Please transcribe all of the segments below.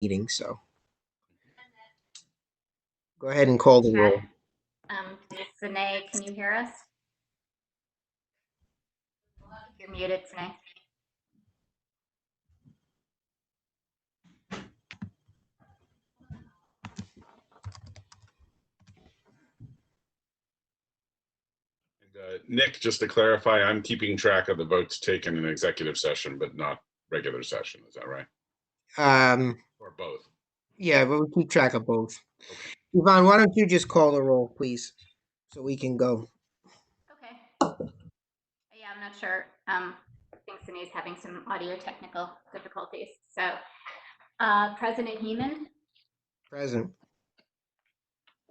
meeting, so. Go ahead and call the roll. Sine, can you hear us? You're muted, Sine. Nick, just to clarify, I'm keeping track of the votes taken in executive session, but not regular session. Is that right? Or both? Yeah, but we'll keep track of both. Okay. Yvonne, why don't you just call the roll, please, so we can go. Okay. Yeah, I'm not sure. I think Sine is having some audio technical difficulties. So, President Heeman. Present.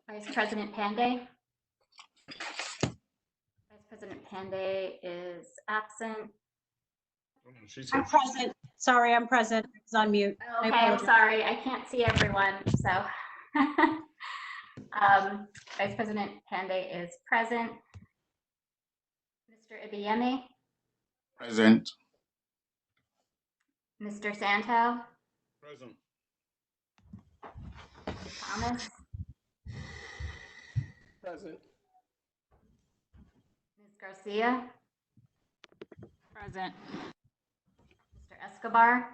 Vice President Panday. Vice President Panday is absent. I'm present. Sorry, I'm present. It's on mute. Okay, I'm sorry. I can't see everyone. So, Vice President Panday is present. Mr. Ibiemi. Present. Mr. Santo. Present. Thomas. Present. Ms. Garcia. Present. Mr. Escobar.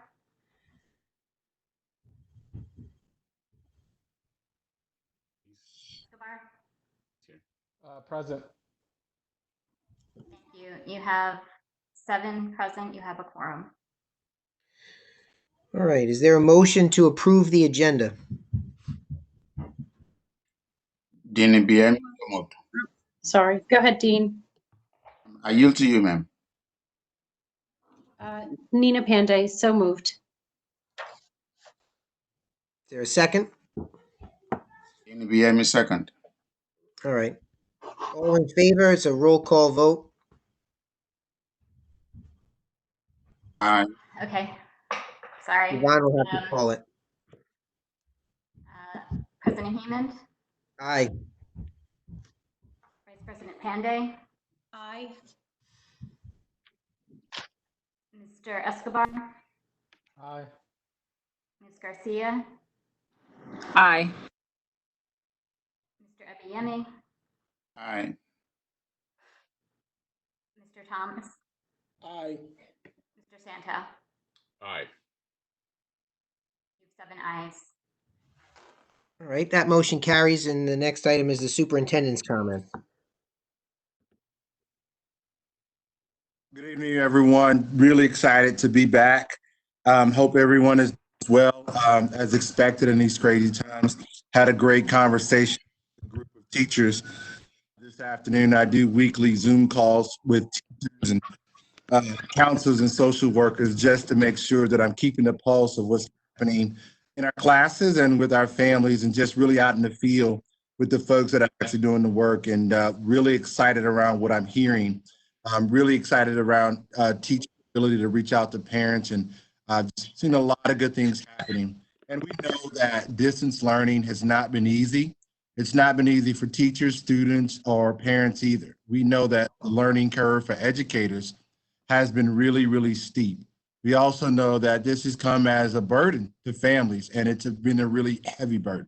Present. Thank you. You have 7 present. You have a quorum. All right, is there a motion to approve the agenda? Dean BM. Sorry. Go ahead, Dean. I yield to you, ma'am. Nina Panday, so moved. Is there a second? Dean BM is second. All right. All in favor, it's a roll call vote. Aye. Okay. Sorry. Yvonne will have to call it. President Heeman. Aye. Vice President Panday. Aye. Mr. Escobar. Aye. Ms. Garcia. Aye. Mr. Ibiemi. Aye. Mr. Thomas. Aye. Mr. Santo. Aye. You have 7 ayes. All right, that motion carries, and the next item is the superintendent's comment. Good evening, everyone. Really excited to be back. Hope everyone is well, as expected in these crazy times. Had a great conversation with a group of teachers this afternoon. I do weekly Zoom calls with teachers and counselors and social workers just to make sure that I'm keeping the pulse of what's happening in our classes and with our families, and just really out in the field with the folks that are actually doing the work, and really excited around what I'm hearing. I'm really excited around teachers' ability to reach out to parents, and I've seen a lot of good things happening. And we know that distance learning has not been easy. It's not been easy for teachers, students, or parents either. We know that the learning curve for educators has been really, really steep. We also know that this has come as a burden to families, and it's been a really heavy burden.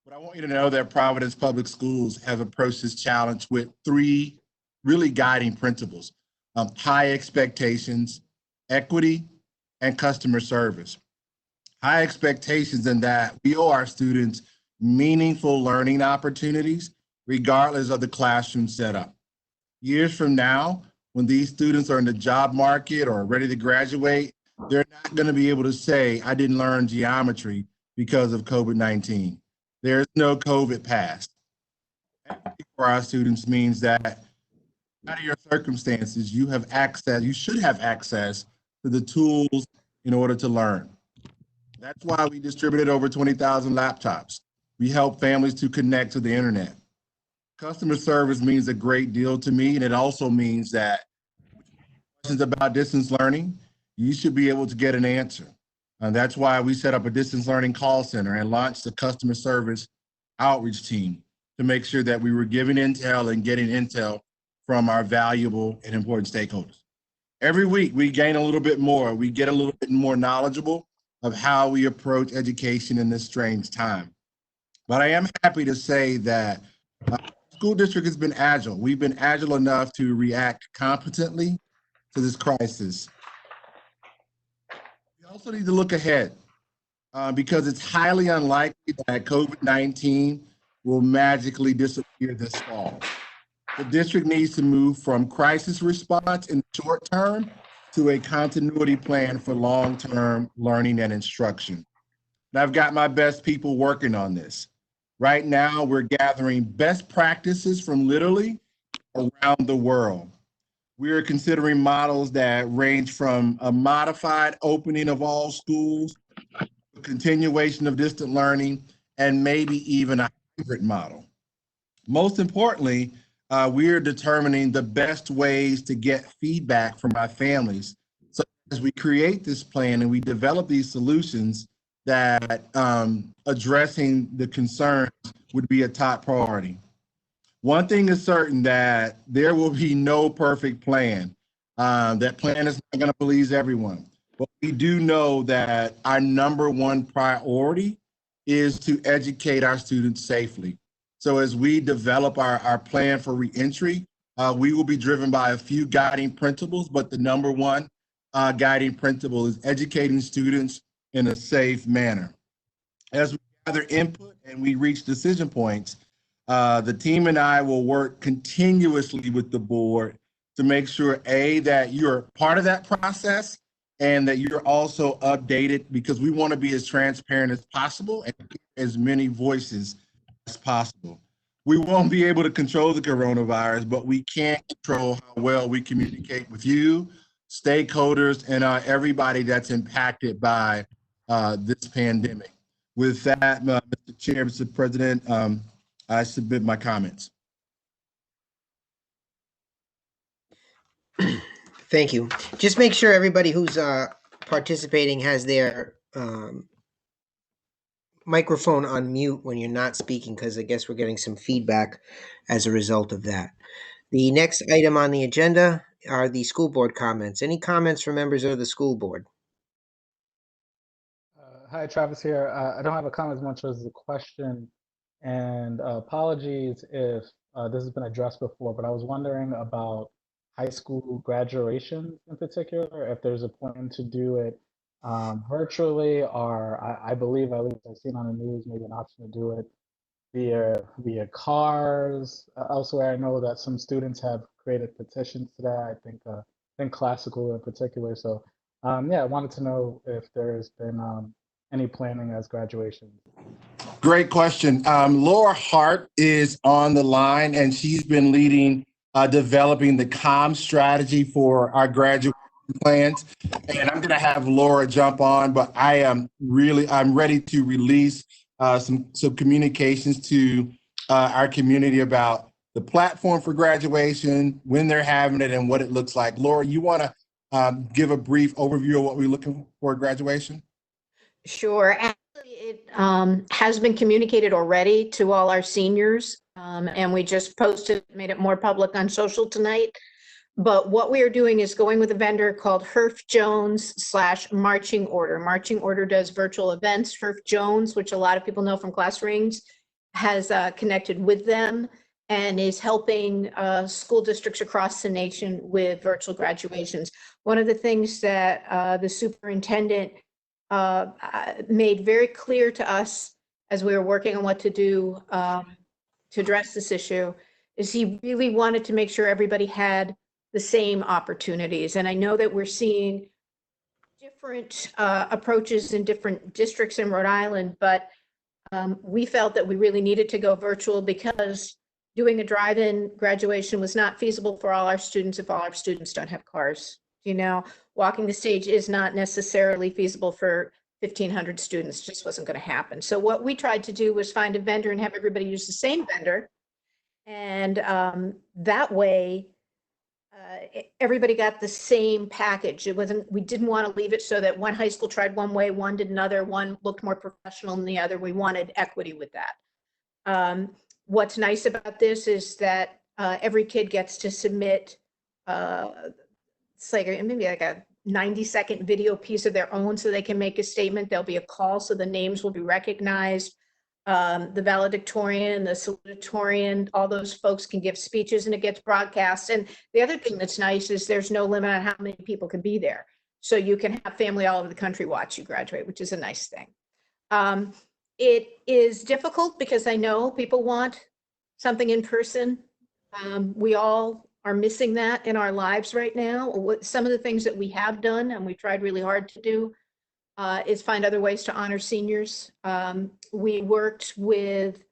But I want you to know that Providence Public Schools have approached this challenge with 3 really guiding principles: high expectations, equity, and customer service. High expectations in that we owe our students meaningful learning opportunities, regardless of the classroom setup. Years from now, when these students are in the job market or ready to graduate, they're not going to be able to say, I didn't learn geometry because of COVID-19. There's no COVID pass. Equity for our students means that no matter your circumstances, you should have access to the tools in order to learn. That's why we distributed over 20,000 laptops. We help families to connect to the internet. Customer service means a great deal to me, and it also means that questions about distance learning, you should be able to get an answer. And that's why we set up a distance learning call center and launched a customer service outreach team to make sure that we were giving intel and getting intel from our valuable and important stakeholders. Every week we gain a little bit more, we get a little bit more knowledgeable of how we approach education in this strange time. But I am happy to say that school district has been agile. We've been agile enough to react competently to this crisis. We also need to look ahead because it's highly unlikely that COVID-19 will magically disappear this fall. The district needs to move from crisis response in the short term to a continuity plan for long-term learning and instruction. And I've got my best people working on this. Right now, we're gathering best practices from literally around the world. We are considering models that range from a modified opening of all schools, a continuation of distant learning, and maybe even a hybrid model. Most importantly, we are determining the best ways to get feedback from our families. So as we create this plan and we develop these solutions, that addressing the concerns would be a top priority. One thing is certain, that there will be no perfect plan. That plan is not going to please everyone. But we do know that our number one priority is to educate our students safely. So as we develop our plan for reentry, we will be driven by a few guiding principles, but the number one guiding principle is educating students in a safe manner. As we gather input and we reach decision points, the team and I will work continuously with the board to make sure, A, that you're part of that process and that you're also updated, because we want to be as transparent as possible and as many voices as possible. We won't be able to control the coronavirus, but we can control how well we communicate with you, stakeholders, and everybody that's impacted by this pandemic. With that, Mr. Chair, Mr. President, I submit my comments. Thank you. Just make sure everybody who's participating has their microphone on mute when you're not speaking, because I guess we're getting some feedback as a result of that. The next item on the agenda are the school board comments. Any comments from members of the school board? Hi, Travis here. I don't have a comment as much as a question, and apologies if this has been addressed before, but I was wondering about high school graduation in particular, if there's a plan to do it virtually, or I believe, at least I've seen on the news, maybe an option to do it via cars. Elsewhere, I know that some students have created petitions to that. I think classical in particular. So yeah, I wanted to know if there's been any planning as graduation. Great question. Laura Hart is on the line, and she's been leading developing the comm strategy for our graduation plans. And I'm going to have Laura jump on, but I'm ready to release some communications to our community about the platform for graduation, when they're having it, and what it looks like. Laura, you want to give a brief overview of what we're looking for at graduation? Sure. Actually, it has been communicated already to all our seniors, and we just made it more public on social tonight. But what we are doing is going with a vendor called Herf Jones /Marching Order. Marching Order does virtual events. Herf Jones, which a lot of people know from Class Rings, has connected with them and is helping school districts across the nation with virtual graduations. One of the things that the superintendent made very clear to us as we were working on what to do to address this issue is he really wanted to make sure everybody had the same opportunities. And I know that we're seeing different approaches in different districts in Rhode Island, but we felt that we really needed to go virtual because doing a drive-in graduation was not feasible for all our students if all our students don't have cars. You know, walking the stage is not necessarily feasible for 1,500 students, just wasn't going to happen. So what we tried to do was find a vendor and have everybody use the same vendor. And that way, everybody got the same package. We didn't want to leave it so that one high school tried one way, one did another, one looked more professional than the other. We wanted equity with that. What's nice about this is that every kid gets to submit it's like maybe like a 90-second video piece of their own so they can make a statement. There'll be a call, so the names will be recognized. The valedictorian, the salutatorian, all those folks can give speeches and it gets broadcast. And the other thing that's nice is there's no limit on how many people can be there. So you can have family all over the country watch you graduate, which is a nice thing. It is difficult because I know people want something in person. We all are missing that in our lives right now. Some of the things that we have done and we tried really hard to do is find other ways to honor seniors. We worked with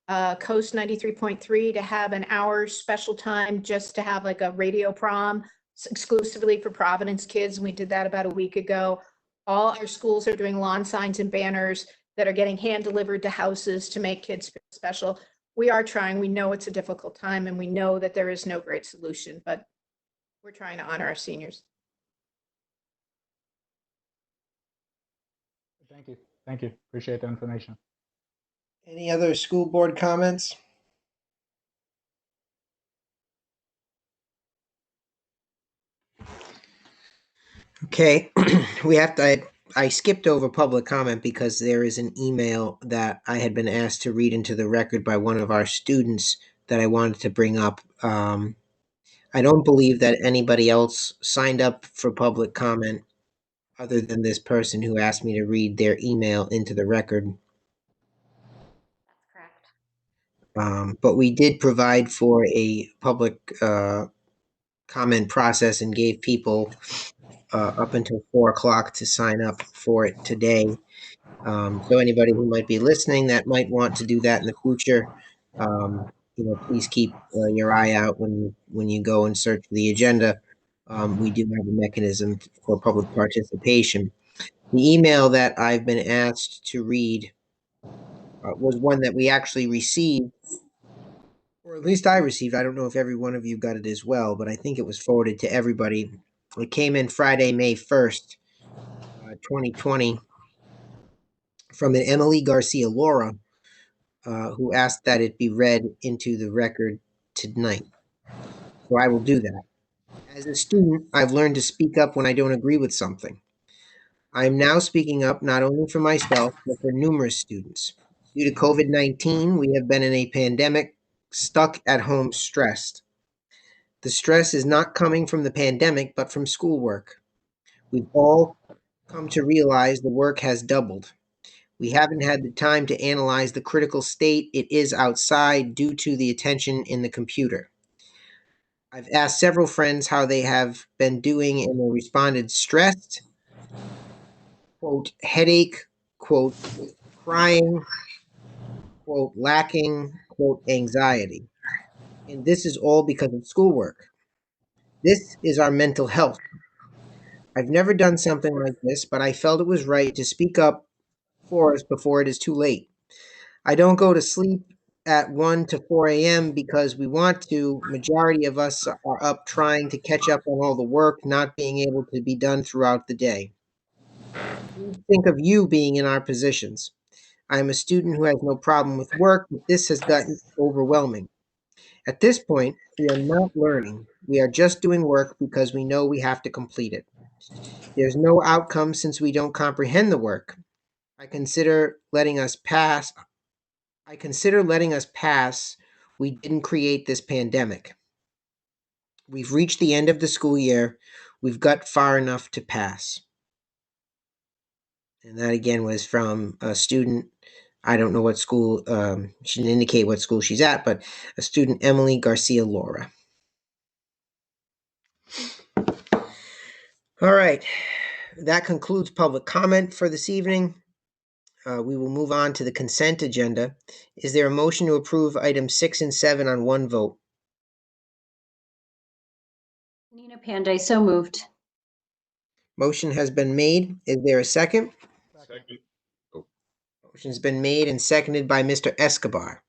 Coast 93.3 to have an hour special time just to have like a radio prom exclusively for Providence kids. And we did that about a week ago. All our schools are doing lawn signs and banners that are getting hand delivered to houses to make kids feel special. We are trying. We know it's a difficult time and we know that there is no great solution, but we're trying to honor our seniors. Thank you. Thank you. Appreciate the information. Any other school board comments? Okay, we have to, I skipped over public comment because there is an email that I had been asked to read into the record by one of our students that I wanted to bring up. I don't believe that anybody else signed up for public comment other than this person who asked me to read their email into the record. That's correct. But we did provide for a public comment process and gave people up until 4 o'clock to sign up for it today. So anybody who might be listening that might want to do that in the future, please keep your eye out when you go and search for the agenda. We do have a mechanism for public participation. The email that I've been asked to read was one that we actually received, or at least I received. I don't know if every one of you got it as well, but I think it was forwarded to everybody. It came in Friday, May 1st, 2020, from an Emily Garcia Laura, who asked that it be read into the record tonight. So I will do that. As a student, I've learned to speak up when I don't agree with something. I am now speaking up not only for myself, but for numerous students. Due to COVID-19, we have been in a pandemic, stuck at home, stressed. The stress is not coming from the pandemic, but from schoolwork. We've all come to realize the work has doubled. We haven't had the time to analyze the critical state it is outside due to the attention in the computer. I've asked several friends how they have been doing, and they responded stressed, quote, headache, quote, crying, quote, lacking, quote, anxiety. And this is all because of schoolwork. This is our mental health. I've never done something like this, but I felt it was right to speak up for us before it is too late. I don't go to sleep at 1 to 4 a.m. because we want to. Majority of us are up trying to catch up on all the work not being able to be done throughout the day. Think of you being in our positions. I am a student who has no problem with work, but this has gotten overwhelming. At this point, we are not learning. We are just doing work because we know we have to complete it. There's no outcome since we don't comprehend the work. I consider letting us pass. We didn't create this pandemic. We've reached the end of the school year. We've got far enough to pass. And that again was from a student. I don't know what school, she didn't indicate what school she's at, but a student, Emily Garcia Laura. All right, that concludes public comment for this evening. We will move on to the consent agenda. Is there a motion to approve items 6 and 7 on one vote? Nina Panday, so moved. Motion has been made. Is there a second? Second. Motion's been made and seconded by Mr. Escobar.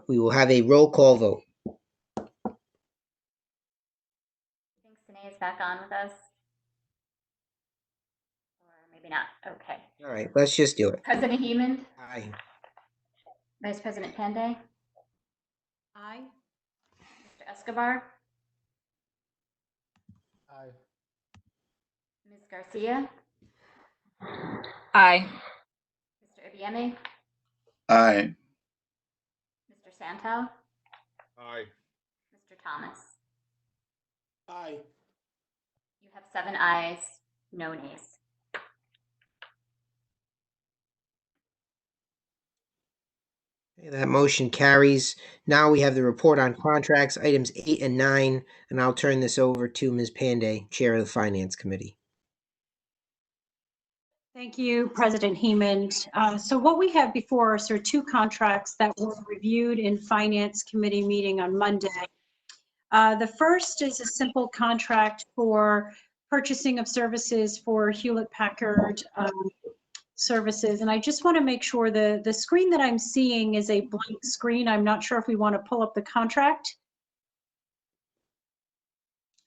We will have a roll call vote. I think Sine is back on with us. Or maybe not. Okay. All right, let's just do it. President Heeman, Aye. Vice President Panday, Aye. Mr. Escobar, Aye. Garcia, Aye. Mr. Ibieme, Aye. Mr. Santo, Aye. Mr. Thomas. Aye. You have 7 ayes, no nays. Okay, that motion carries. Now we have the report on contracts, items 8 and 9, and I'll turn this over to Ms. Panday, Chair of the Finance Committee. Thank you, President Heeman. So what we have before us are 2 contracts that were reviewed in Finance Committee meeting on Monday. The first is a simple contract for purchasing of services for Hewlett-Packard services. And I just want to make sure the screen that I'm seeing is a blank screen. I'm not sure if we want to pull up the contract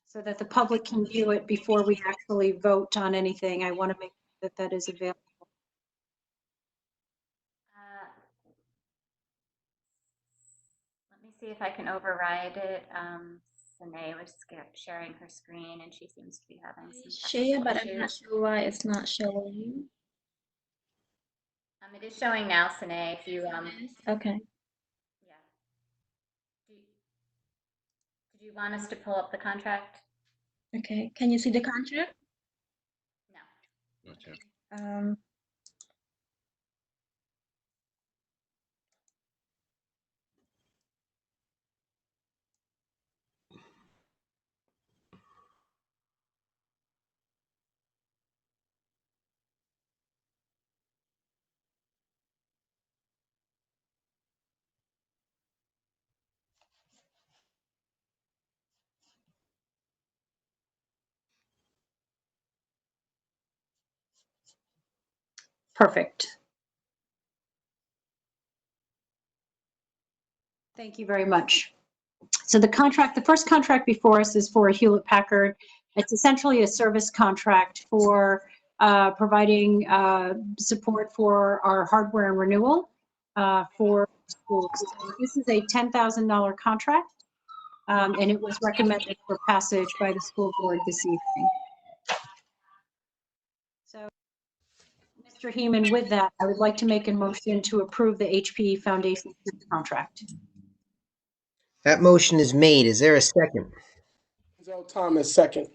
so that the public can view it before we actually vote on anything. I want to make sure that that is available. Let me see if I can override it. Sine was sharing her screen and she seems to be having some Share, technical but I'm not issues. sure why it's not showing. It is showing now, Sine. If you Okay. yeah. Did you want us to pull up the contract? Okay. Can you see the contract? No. Okay. Perfect. Thank you very much. So the first contract before us is for Hewlett-Packard. It's essentially a service contract for providing support for our hardware and renewal for schools. So this is a $10,000 contract, and it was recommended for passage by the school board this evening. So, Mr. Heeman, with that, I would like to make a motion to approve the HPE Foundation contract. That motion is made. Is there a second? Thomas, second.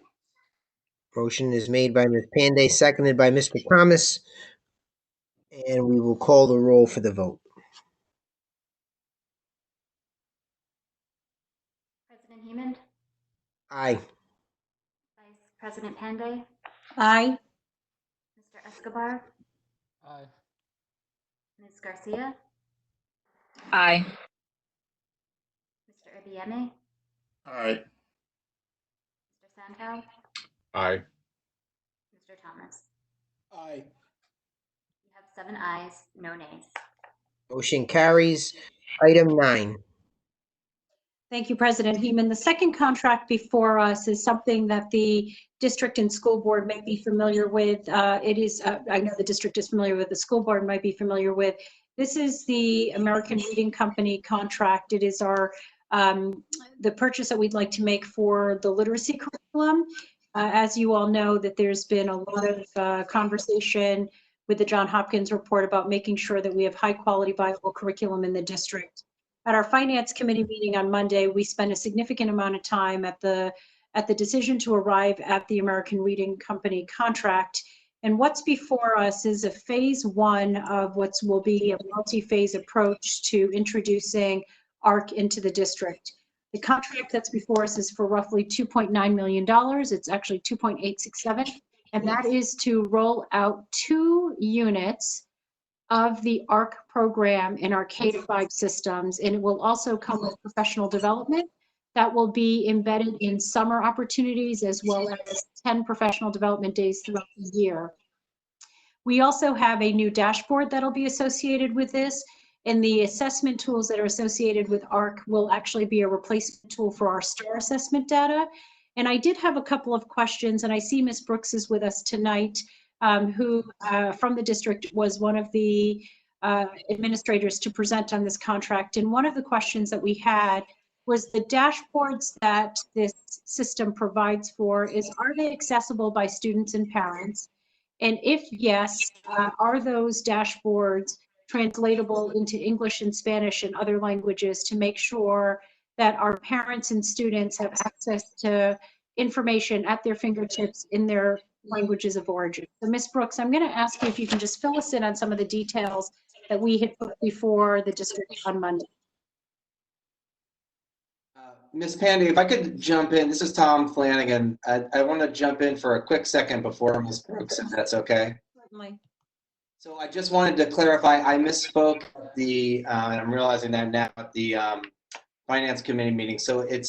Motion is made by Ms. Panday, seconded by Mr. Thomas, and we will call the roll for the vote. President Heeman, Aye. Vice President Panday, Aye. Mr. Escobar, Aye. Ms. Garcia, Aye. Mr. Ibieme, Aye. Mr. Santo, Aye. Mr. Thomas. Aye. You have 7 ayes, no nays. Motion carries. Item 9. Thank you, President Heeman. The second contract before us is something that the district and school board may be familiar with. I know the district is familiar with, the school board might be familiar with. This is the American Reading Company contract. It is our the purchase that we'd like to make for the literacy curriculum. As you all know, that there's been a lot of conversation with the Johns Hopkins report about making sure that we have high quality viable curriculum in the district. At our Finance Committee meeting on Monday, we spent a significant amount of time at the decision to arrive at the American Reading Company contract. And what's before us is a phase 1 of what will be a multi-phase approach to introducing ARC into the district. The contract that's before us is for roughly $2.9 million. It's actually 2.867, and that is to roll out 2 units of the ARC program in our K-5 systems, and it will also come with professional development that will be embedded in summer opportunities as well as 10 professional development days throughout the year. We also have a new dashboard that'll be associated with this, and the assessment tools that are associated with ARC will actually be a replacement tool for our STAR assessment data. And I did have a couple of questions, and I see Ms. Brooks is with us tonight, who from the district was one of the administrators to present on this contract. And one of the questions that we had was the dashboards that this system provides for are they accessible by students and parents? And if yes, are those dashboards translatable into English and Spanish and other languages to make sure that our parents and students have access to information at their fingertips in their languages of origin? So Ms. Brooks, I'm going to ask you if you can just fill us in on some of the details that we had put before the district on Monday. Ms. Pandy, if I could jump in, this is Tom Flanagan. I want to jump in for a quick second before Ms. Brooks, if that's okay. Certainly. So I just wanted to clarify, I misspoke and I'm realizing that now at the Finance Committee meeting. So it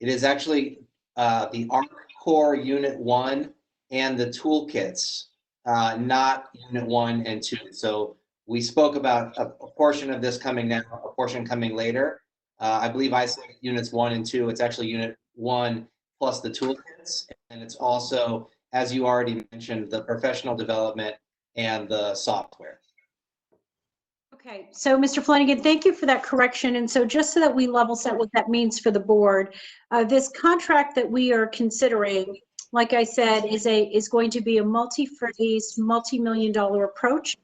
is actually the ARC Core Unit 1 and the toolkits, not Unit 1 and 2. So we spoke about a portion of this coming now, a portion coming later. I believe I said units 1 and 2. It's actually unit 1 plus the toolkits. And it's also, as you already mentioned, the professional development and the software. Okay, so Mr. Flanagan, thank you for that correction. And so just so that we level set what that means for the board, this contract that we are considering, like I said, is going to be a multi-phased, multi-million-dollar approach.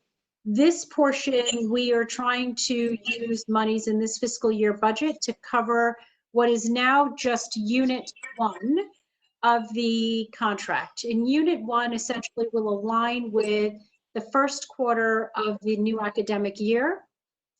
This portion, we are trying to use monies in this fiscal year budget to cover what is now just Unit 1 of the contract. And Unit 1 essentially will align with the first quarter of the new academic year.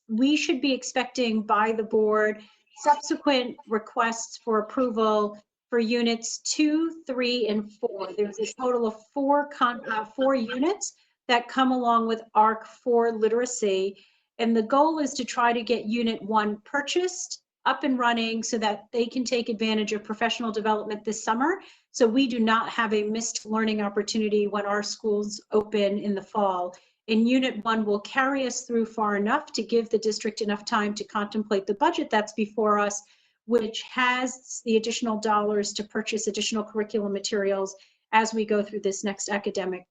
We should be expecting by the board subsequent requests for approval for Units 2, 3, and 4. There's a total of four units that come along with ARC 4 literacy. And the goal is to try to get Unit 1 purchased, up and running, so that they can take advantage of professional development this summer. So we do not have a missed learning opportunity when our schools open in the fall. And Unit 1 will carry us through far enough to give the district enough time to contemplate the budget that's before us, which has the additional dollars to purchase additional curriculum materials as we go through this next academic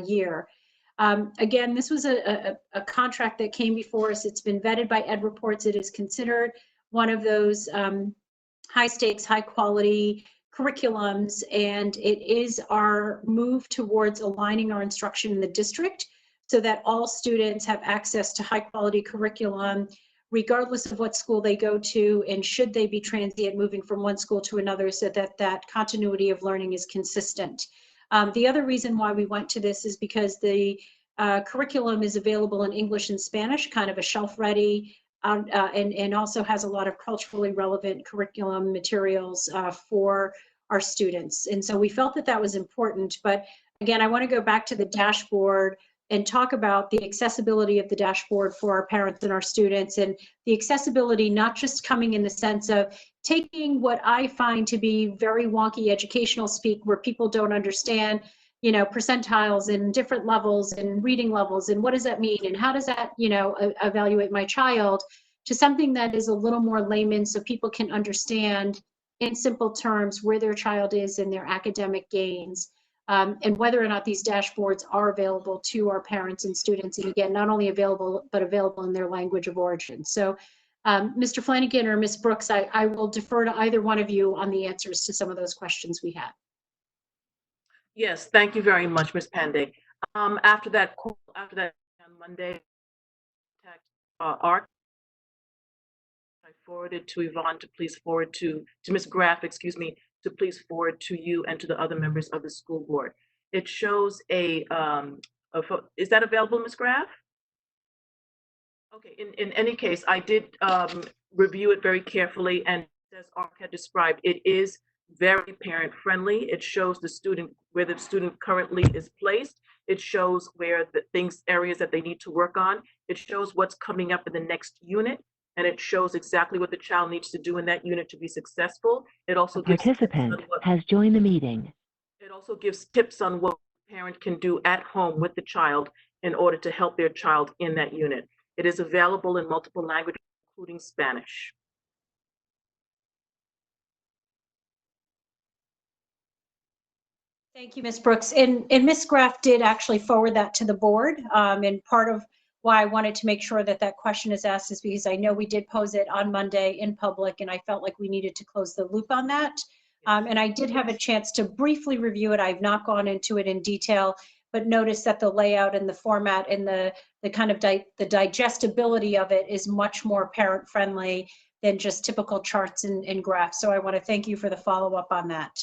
year. Again, this was a contract that came before us. It's been vetted by Ed Reports. It is considered one of those high stakes, high quality curriculums, and it is our move towards aligning our instruction in the district so that all students have access to high quality curriculum, regardless of what school they go to, and should they be transient moving from one school to another, so that that continuity of learning is consistent. The other reason why we went to this is because the curriculum is available in English and Spanish, kind of a shelf-ready, and also has a lot of culturally relevant curriculum materials for our students. And so we felt that that was important. But again, I want to go back to the dashboard and talk about the accessibility of the dashboard for our parents and our students, and the accessibility not just coming in the sense of taking what I find to be very wonky educational speak where people don't understand, you know, percentiles and different levels and reading levels and what does that mean and how does that, you know, evaluate my child, to something that is a little more layman so people can understand in simple terms where their child is in their academic gains. And whether or not these dashboards are available to our parents and students, and again, not only available, but available in their language of origin. So Mr. Flanagan or Ms. Brooks, I will defer to either one of you on the answers to some of those questions we had. Yes, thank you very much, Ms. Panday. After that on Monday, ARC, I forwarded to Yvonne to please forward to Ms. Graff, excuse me, to please forward to you and to the other members of the school board. It shows is that available, Ms. Graff? Okay, in any case, I did review it very carefully, and as ARC had described, it is very parent friendly. It shows the student where the student currently is placed. It shows where the areas that they need to work on. It shows what's coming up in the next unit, and it shows exactly what the child needs to do in that unit to be successful. It also gives participant has joined the meeting. It also gives tips on what the parent can do at home with the child in order to help their child in that unit. It is available in multiple languages, including Spanish. Thank you, Ms. Brooks. And Ms. Graff did actually forward that to the board. And part of why I wanted to make sure that that question is asked is because I know we did pose it on Monday in public, and I felt like we needed to close the loop on that. And I did have a chance to briefly review it. I've not gone into it in detail, but noticed that the layout and the format and the kind of the digestibility of it is much more parent friendly than just typical charts and graphs. So I want to thank you for the follow-up on that.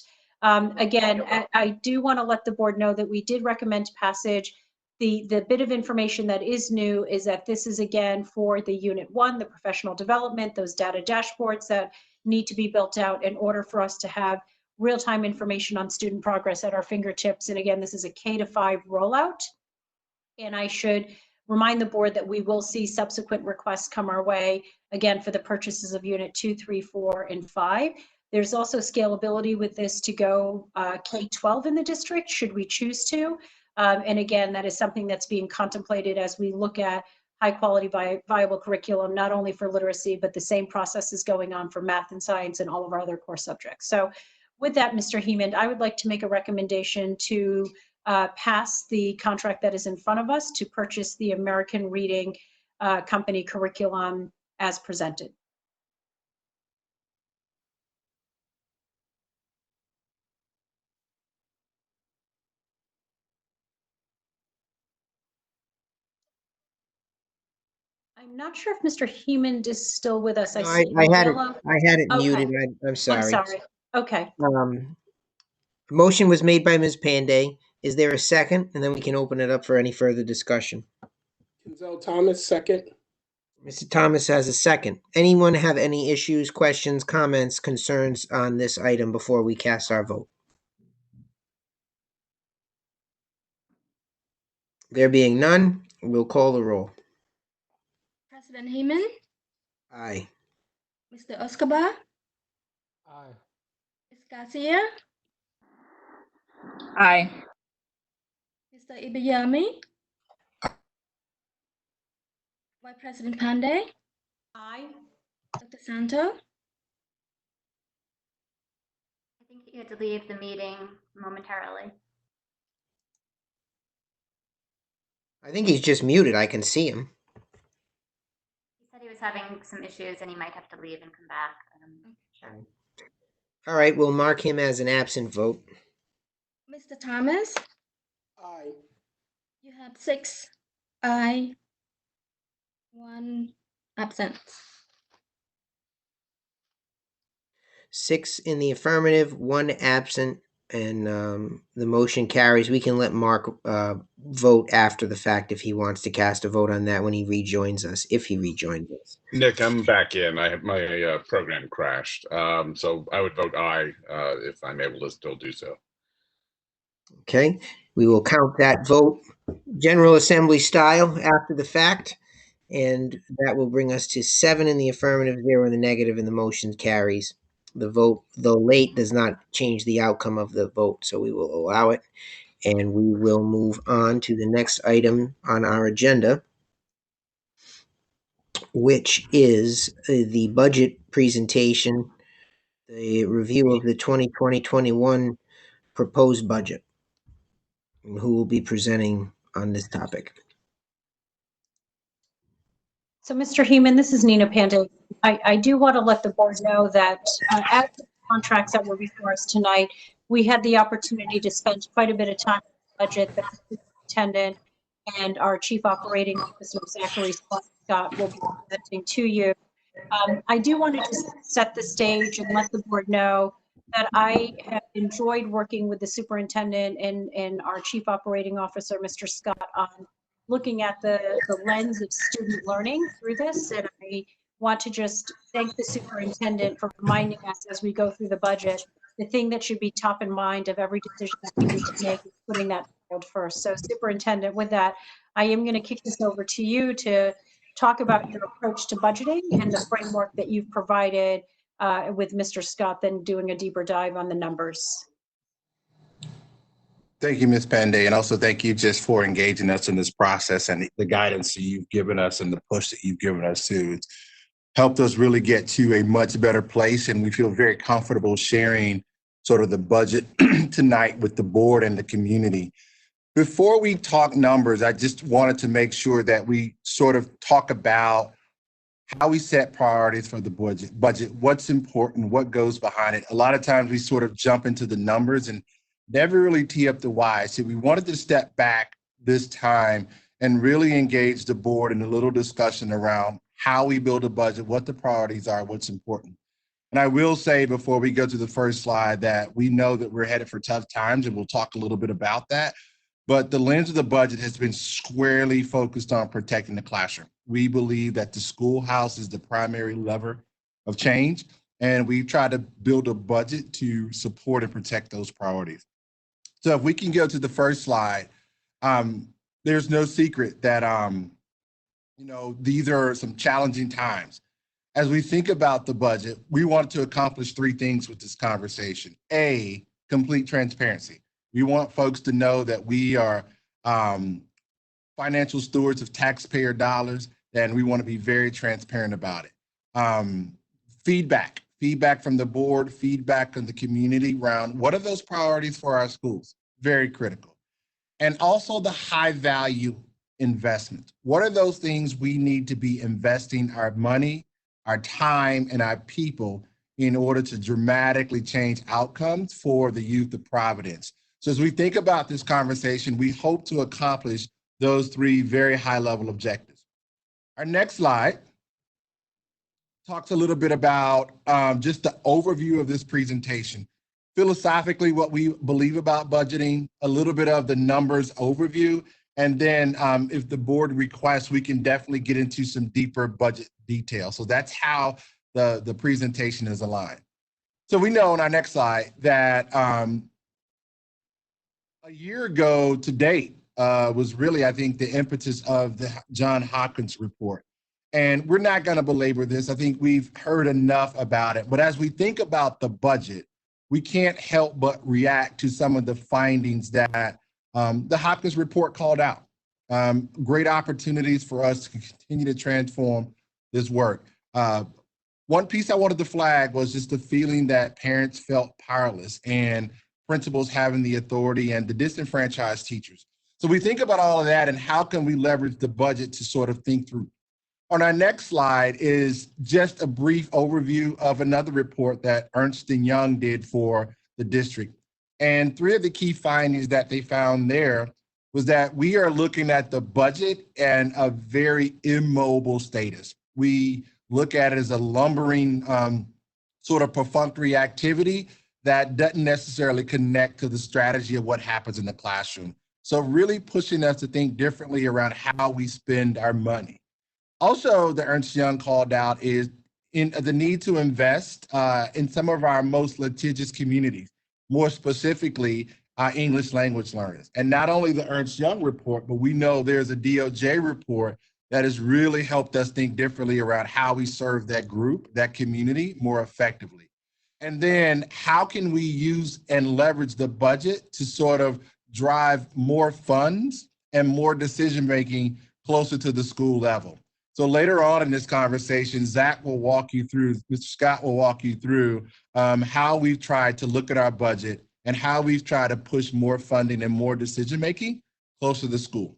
Again, I do want to let the board know that we did recommend passage. The bit of information that is new is that this is again for the Unit 1, the professional development, those data dashboards that need to be built out in order for us to have real-time information on student progress at our fingertips. And again, this is a K-5 rollout. And I should remind the board that we will see subsequent requests come our way, again, for the purchases of Unit 2, 3, 4, and 5. There's also scalability with this to go K-12 in the district, should we choose to. And again, that is something that's being contemplated as we look at high quality viable curriculum, not only for literacy, but the same process is going on for math and science and all of our other core subjects. So with that, Mr. Heeman, I would like to make a recommendation to pass the contract that is in front of us to purchase the American Reading Company curriculum as presented. I'm not sure if Mr. Heeman is still with us. No, I had it Okay. muted. I'm sorry. I'm sorry. Okay. Motion was made by Ms. Panday. Is there a second? And then we can open it up for any further discussion. Gonzalez Thomas, second. Mr. Thomas has a second. Anyone have any issues, questions, comments, concerns on this item before we cast our vote? There being none, we'll call the roll. President Heeman, Aye. Mr. Escobar, Aye. Ms. Garcia, Aye. Mr. Ibayami, Vice President Pandey, Aye. Dr. Santo. I think he had to leave the meeting momentarily. I think he's just muted. I can see him. He said he was having some issues and he might have to leave and come back. Sure. All right, we'll mark him as an absent vote. Mr. Thomas, Aye. you have 6 aye, 1 absent. 6 in the affirmative, 1 absent, and the motion carries. We can let Mark vote after the fact if he wants to cast a vote on that when he rejoins us, if he rejoins us. Nick, I'm back in. I have my program crashed. So I would vote aye if I'm able to still do so. Okay, we will count that vote General Assembly style after the fact, and that will bring us to 7 in the affirmative, 0 in the negative, and the motion carries. The vote, though late, does not change the outcome of the vote, so we will allow it. And we will move on to the next item on our agenda, which is the budget presentation, the review of the 2020-21 proposed budget. And who will be presenting on this topic? So, Mr. Heeman, this is Nina Pandey. I do want to let the board know that as the contracts that were before us tonight, we had the opportunity to spend quite a bit of time on the budget that the superintendent and our chief operating officer, Zachary Scott, will be presenting to you. I do want to just set the stage and let the board know that I have enjoyed working with the superintendent and our chief operating officer, Mr. Scott, on looking at the lens of student learning through this. And I want to just thank the superintendent for reminding us as we go through the budget, the thing that should be top in mind of every decision that we need to make is putting that child first. So superintendent, with that, I am going to kick this over to you to talk about your approach to budgeting and the framework that you've provided with Mr. Scott, then doing a deeper dive on the numbers. Thank you, Ms. Panday, and also thank you just for engaging us in this process and the guidance that you've given us and the push that you've given us to. It's helped us really get to a much better place, and we feel very comfortable sharing sort of the budget tonight with the board and the community. Before we talk numbers, I just wanted to make sure that we sort of talk about how we set priorities for the budget, what's important, what goes behind it. A lot of times we sort of jump into the numbers and never really tee up the why. So we wanted to step back this time and really engage the board in a little discussion around how we build a budget, what the priorities are, what's important. And I will say before we go to the first slide that we know that we're headed for tough times, and we'll talk a little bit about that. But the lens of the budget has been squarely focused on protecting the classroom. We believe that the schoolhouse is the primary lever of change, and we try to build a budget to support and protect those priorities. So if we can go to the first slide, there's no secret that these are some challenging times. As we think about the budget, we want to accomplish three things with this conversation. A, complete transparency. We want folks to know that we are financial stewards of taxpayer dollars, and we want to be very transparent about it. Feedback from the board, feedback from the community around what are those priorities for our schools? Very critical. And also the high value investment. What are those things we need to be investing our money, our time, and our people in order to dramatically change outcomes for the youth of Providence? So as we think about this conversation, we hope to accomplish those three very high level objectives. Our next slide talks a little bit about just the overview of this presentation. Philosophically, what we believe about budgeting, a little bit of the numbers overview, and then if the board requests, we can definitely get into some deeper budget detail. So that's how the presentation is aligned. So we know on our next slide that a year ago to date was really, I think, the impetus of the John Hawkins report. And we're not going to belabor this. I think we've heard enough about it. But as we think about the budget, we can't help but react to some of the findings that the Hawkins report called out. Great opportunities for us to continue to transform this work. One piece I wanted to flag was just the feeling that parents felt powerless and principals having the authority and the disenfranchised teachers. So we think about all of that and how can we leverage the budget to sort of think through. On our next slide is just a brief overview of another report that Ernst & Young did for the district. And three of the key findings that they found there was that we are looking at the budget and a very immobile status. We look at it as a lumbering sort of perfunctory activity that doesn't necessarily connect to the strategy of what happens in the classroom. So really pushing us to think differently around how we spend our money. Also, the Ernst & Young called out is in the need to invest in some of our most litigious communities, more specifically English language learners. And not only the Ernst & Young report, but we know there's a DOJ report that has really helped us think differently around how we serve that group, that community more effectively. And then how can we use and leverage the budget to sort of drive more funds and more decision-making closer to the school level? So later on in this conversation, Zach will walk you through, Mr. Scott will walk you through how we've tried to look at our budget and how we've tried to push more funding and more decision-making closer to the school.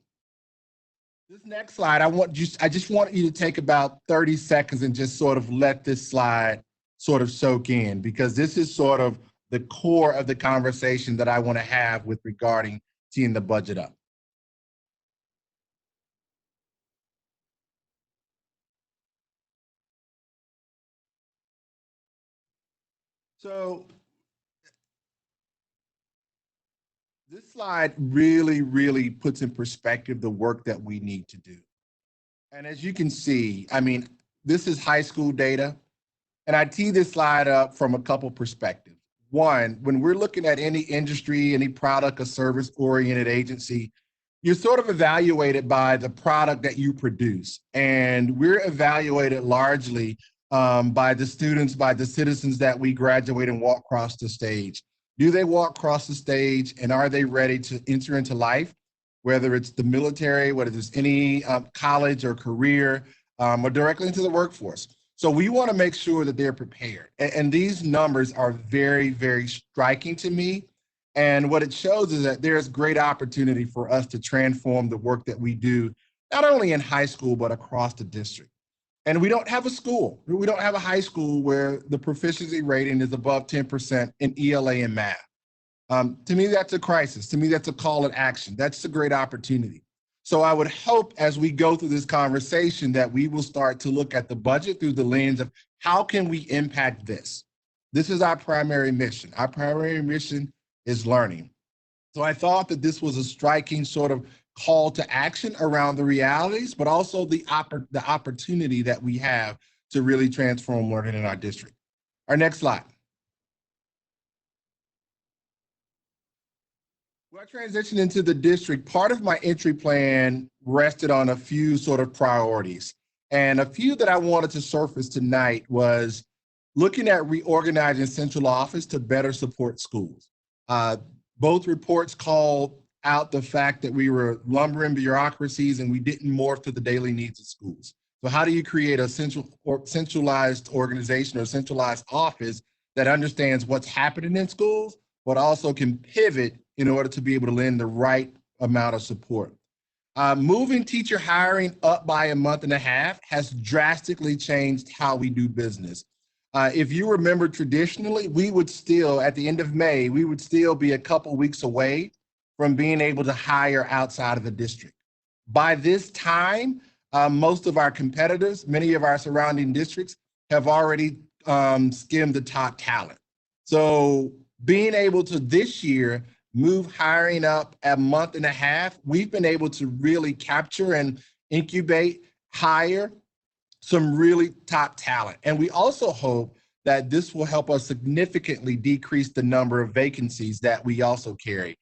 This next slide, I just want you to take about 30 seconds and just sort of let this slide sort of soak in, because this is sort of the core of the conversation that I want to have with regarding teeing the budget up. So this slide really, really puts in perspective the work that we need to do. And as you can see, I mean, this is high school data. And I tee this slide up from a couple perspectives. One, when we're looking at any industry, any product or service oriented agency, you're sort of evaluated by the product that you produce. And we're evaluated largely by the students, by the citizens that we graduate and walk across the stage. Do they walk across the stage and are they ready to enter into life, whether it's the military, whether it's any college or career, or directly into the workforce? So we want to make sure that they're prepared. And these numbers are very, very striking to me. And what it shows is that there's great opportunity for us to transform the work that we do, not only in high school, but across the district. And we don't have a school. We don't have a high school where the proficiency rating is above 10% in ELA and math. To me, that's a crisis. To me, that's a call to action. That's a great opportunity. So I would hope as we go through this conversation that we will start to look at the budget through the lens of how can we impact this? This is our primary mission. Our primary mission is learning. So I thought that this was a striking sort of call to action around the realities, but also the opportunity that we have to really transform learning in our district. Our next slide. When I transitioned into the district, part of my entry plan rested on a few sort of priorities. And a few that I wanted to surface tonight was looking at reorganizing central office to better support schools. Both reports called out the fact that we were lumbering bureaucracies and we didn't morph to the daily needs of schools. So how do you create a centralized organization or centralized office that understands what's happening in schools, but also can pivot in order to be able to lend the right amount of support? Moving teacher hiring up by a month and a half has drastically changed how we do business. If you remember traditionally, we would still, at the end of May, we would still be a couple weeks away from being able to hire outside of the district. By this time, most of our competitors, many of our surrounding districts have already skimmed the top talent. So being able to this year move hiring up a month and a half, we've been able to really capture and incubate, hire some really top talent. And we also hope that this will help us significantly decrease the number of vacancies that we also carry.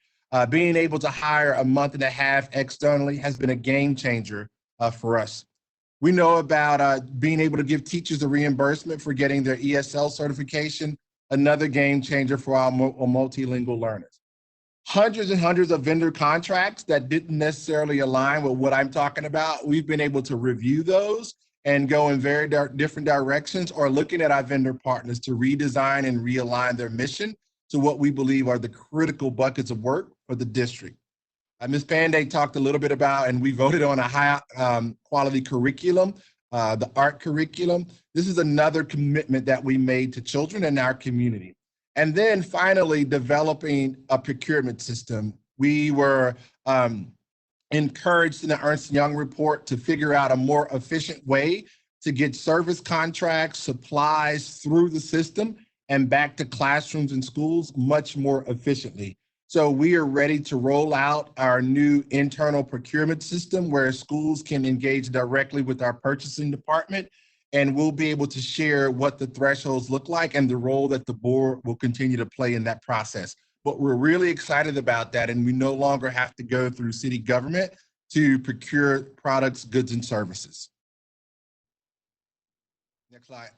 Being able to hire a month and a half externally has been a game changer for us. We know about being able to give teachers a reimbursement for getting their ESL certification, another game changer for our multilingual learners. Hundreds and hundreds of vendor contracts that didn't necessarily align with what I'm talking about. We've been able to review those and go in very different directions, or looking at our vendor partners to redesign and realign their mission to what we believe are the critical buckets of work for the district. Ms. Panday talked a little bit about, and we voted on a high quality curriculum, the art curriculum. This is another commitment that we made to children in our community. And then finally, developing a procurement system. We were encouraged in the Ernst & Young report to figure out a more efficient way to get service contracts, supplies through the system and back to classrooms and schools much more efficiently. So we are ready to roll out our new internal procurement system where schools can engage directly with our purchasing department, and we'll be able to share what the thresholds look like and the role that the board will continue to play in that process. But we're really excited about that, and we no longer have to go through city government to procure products, goods, and services. Next slide.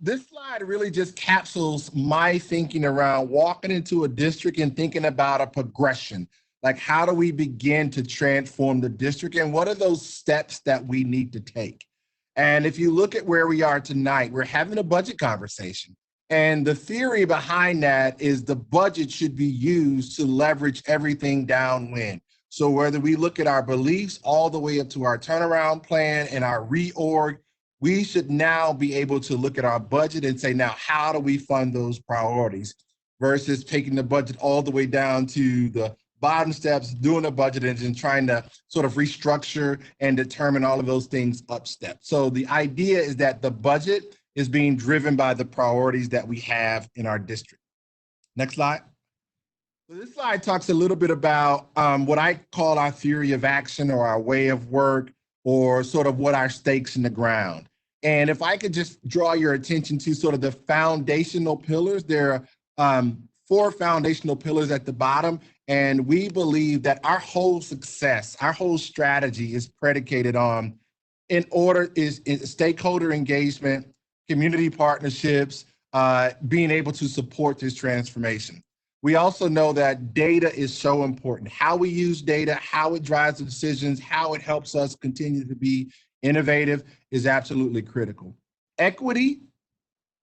This slide really just capsules my thinking around walking into a district and thinking about a progression. Like, how do we begin to transform the district, and what are those steps that we need to take? And if you look at where we are tonight, we're having a budget conversation. And the theory behind that is the budget should be used to leverage everything downwind. So whether we look at our beliefs all the way up to our turnaround plan and our reorg, we should now be able to look at our budget and say, now, how do we fund those priorities versus taking the budget all the way down to the bottom steps, doing a budget and then trying to sort of restructure and determine all of those things up step. So the idea is that the budget is being driven by the priorities that we have in our district. Next slide. So this slide talks a little bit about what I call our theory of action or our way of work, or sort of what our stakes in the ground. And if I could just draw your attention to sort of the foundational pillars, there are 4 foundational pillars at the bottom. And we believe that our whole success, our whole strategy is predicated on, is stakeholder engagement, community partnerships, being able to support this transformation. We also know that data is so important. How we use data, how it drives the decisions, how it helps us continue to be innovative is absolutely critical. Equity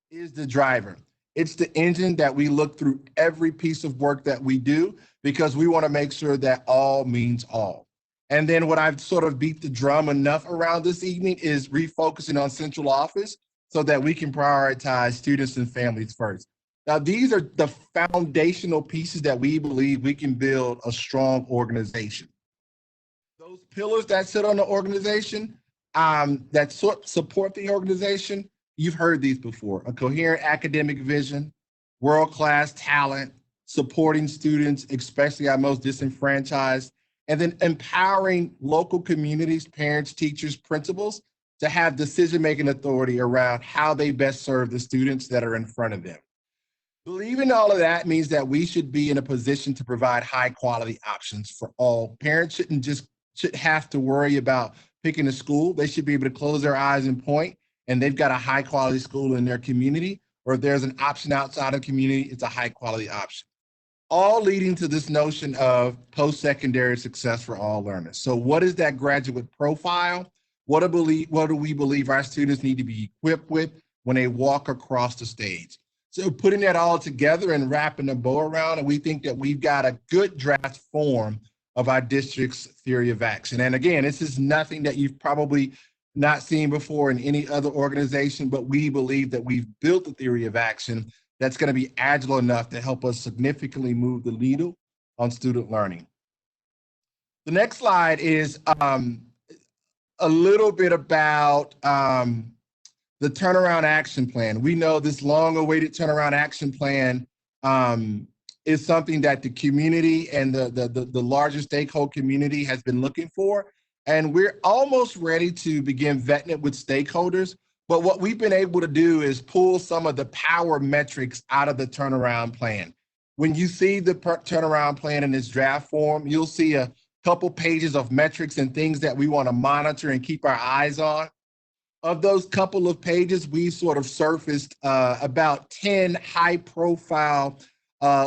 is the driver. It's the engine that we look through every piece of work that we do because we want to make sure that all means all. And then what I've sort of beat the drum enough around this evening is refocusing on central office so that we can prioritize students and families first. Now, these are the foundational pieces that we believe we can build a strong organization. Those pillars that sit on the organization, that support the organization, you've heard these before: a coherent academic vision, world-class talent, supporting students, especially our most disenfranchised, and then empowering local communities, parents, teachers, principals to have decision-making authority around how they best serve the students that are in front of them. Believing all of that means that we should be in a position to provide high-quality options for all. Parents shouldn't have to worry about picking a school. They should be able to close their eyes and point, and they've got a high-quality school in their community, or if there's an option outside of the community, it's a high-quality option. All leading to this notion of post-secondary success for all learners. So what is that graduate profile? What do we believe our students need to be equipped with when they walk across the stage? So putting that all together and wrapping a bow around, and we think that we've got a good draft form of our district's theory of action. And again, this is nothing that you've probably not seen before in any other organization, but we believe that we've built a theory of action that's going to be agile enough to help us significantly move the needle on student learning. The next slide is a little bit about the turnaround action plan. We know this long-awaited turnaround action plan is something that the community and the larger stakeholder community has been looking for. And we're almost ready to begin vetting it with stakeholders. But what we've been able to do is pull some of the power metrics out of the turnaround plan. When you see the turnaround plan in its draft form, you'll see a couple pages of metrics and things that we want to monitor and keep our eyes on. Of those couple of pages, we sort of surfaced about 10 high-profile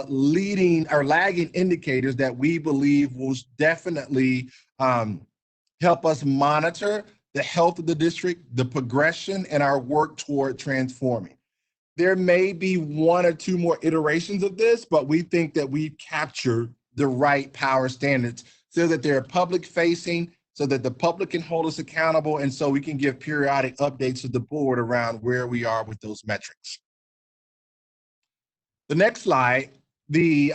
leading or lagging indicators that we believe will definitely help us monitor the health of the district, the progression, and our work toward transforming. There may be one or two more iterations of this, but we think that we've captured the right power standards so that they're public-facing, so that the public can hold us accountable, and so we can give periodic updates to the board around where we are with those metrics. The next slide, the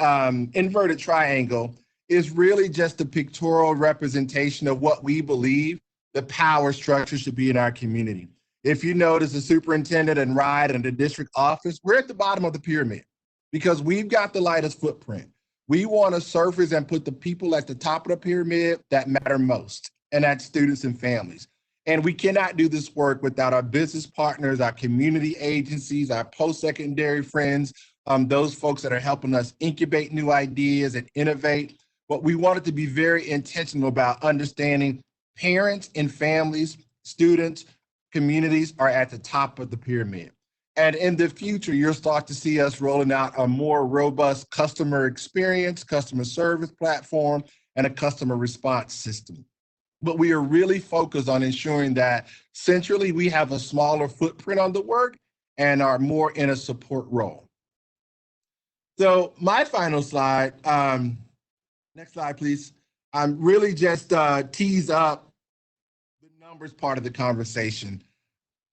inverted triangle, is really just a pictorial representation of what we believe the power structure should be in our community. If you notice the superintendent and RIDE and the district office, we're at the bottom of the pyramid because we've got the lightest footprint. We want to surface and put the people at the top of the pyramid that matter most, and that's students and families. And we cannot do this work without our business partners, our community agencies, our post-secondary friends, those folks that are helping us incubate new ideas and innovate. But we wanted to be very intentional about understanding parents and families, students, communities are at the top of the pyramid. And in the future, you'll start to see us rolling out a more robust customer experience, customer service platform, and a customer response system. But we are really focused on ensuring that centrally we have a smaller footprint on the work and are more in a support role. So my final slide, next slide, please. I'm really just tease up the numbers part of the conversation.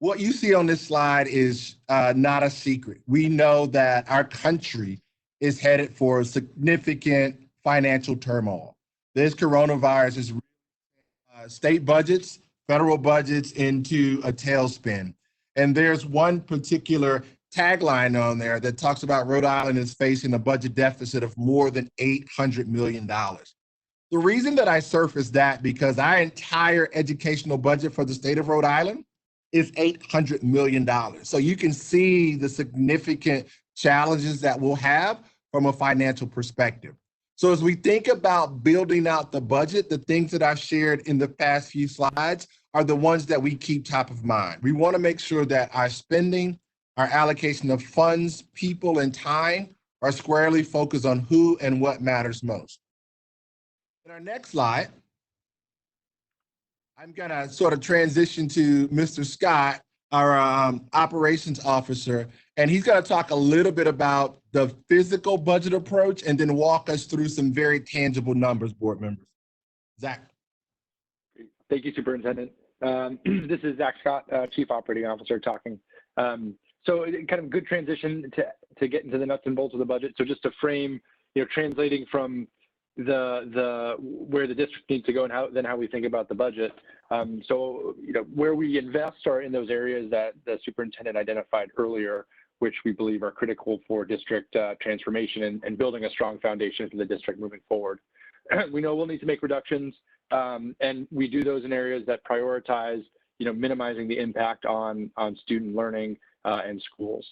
What you see on this slide is not a secret. We know that our country is headed for significant financial turmoil. This coronavirus is state budgets, federal budgets into a tailspin. And there's one particular tagline on there that talks about Rhode Island is facing a budget deficit of more than $800 million. The reason that I surfaced that because our entire educational budget for the state of Rhode Island is $800 million. So you can see the significant challenges that we'll have from a financial perspective. So as we think about building out the budget, the things that I've shared in the past few slides are the ones that we keep top of mind. We want to make sure that our spending, our allocation of funds, people, and time are squarely focused on who and what matters most. In our next slide, I'm going to sort of transition to Mr. Scott, our operations officer, And he's going to talk a little bit about the physical budget approach and then walk us through some very tangible numbers, board members. Zach. Thank you, Superintendent. This is Zach Scott, Chief Operating Officer talking. So kind of good transition to get into the nuts and bolts of the budget. So just to frame, translating from the where the district needs to go and how we think about the budget. So where we invest are in those areas that the superintendent identified earlier, which we believe are critical for district transformation and building a strong foundation for the district moving forward. We know we'll need to make reductions, and we do those in areas that prioritize, minimizing the impact on student learning and schools.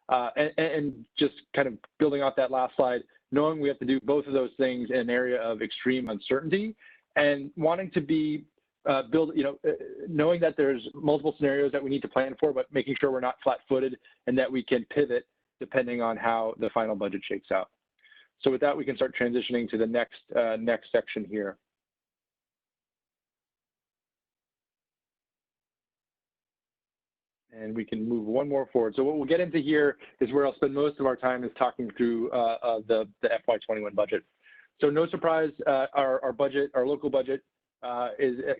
And just kind of building off that last slide, knowing we have to do both of those things in an area of extreme uncertainty and wanting to be knowing that there's multiple scenarios that we need to plan for, but making sure we're not flat-footed and that we can pivot depending on how the final budget shakes out. So with that, we can start transitioning to the next section here. And we can move one more forward. So what we'll get into here is where I'll spend most of our time is talking through the FY21 budget. So no surprise, our budget, our local budget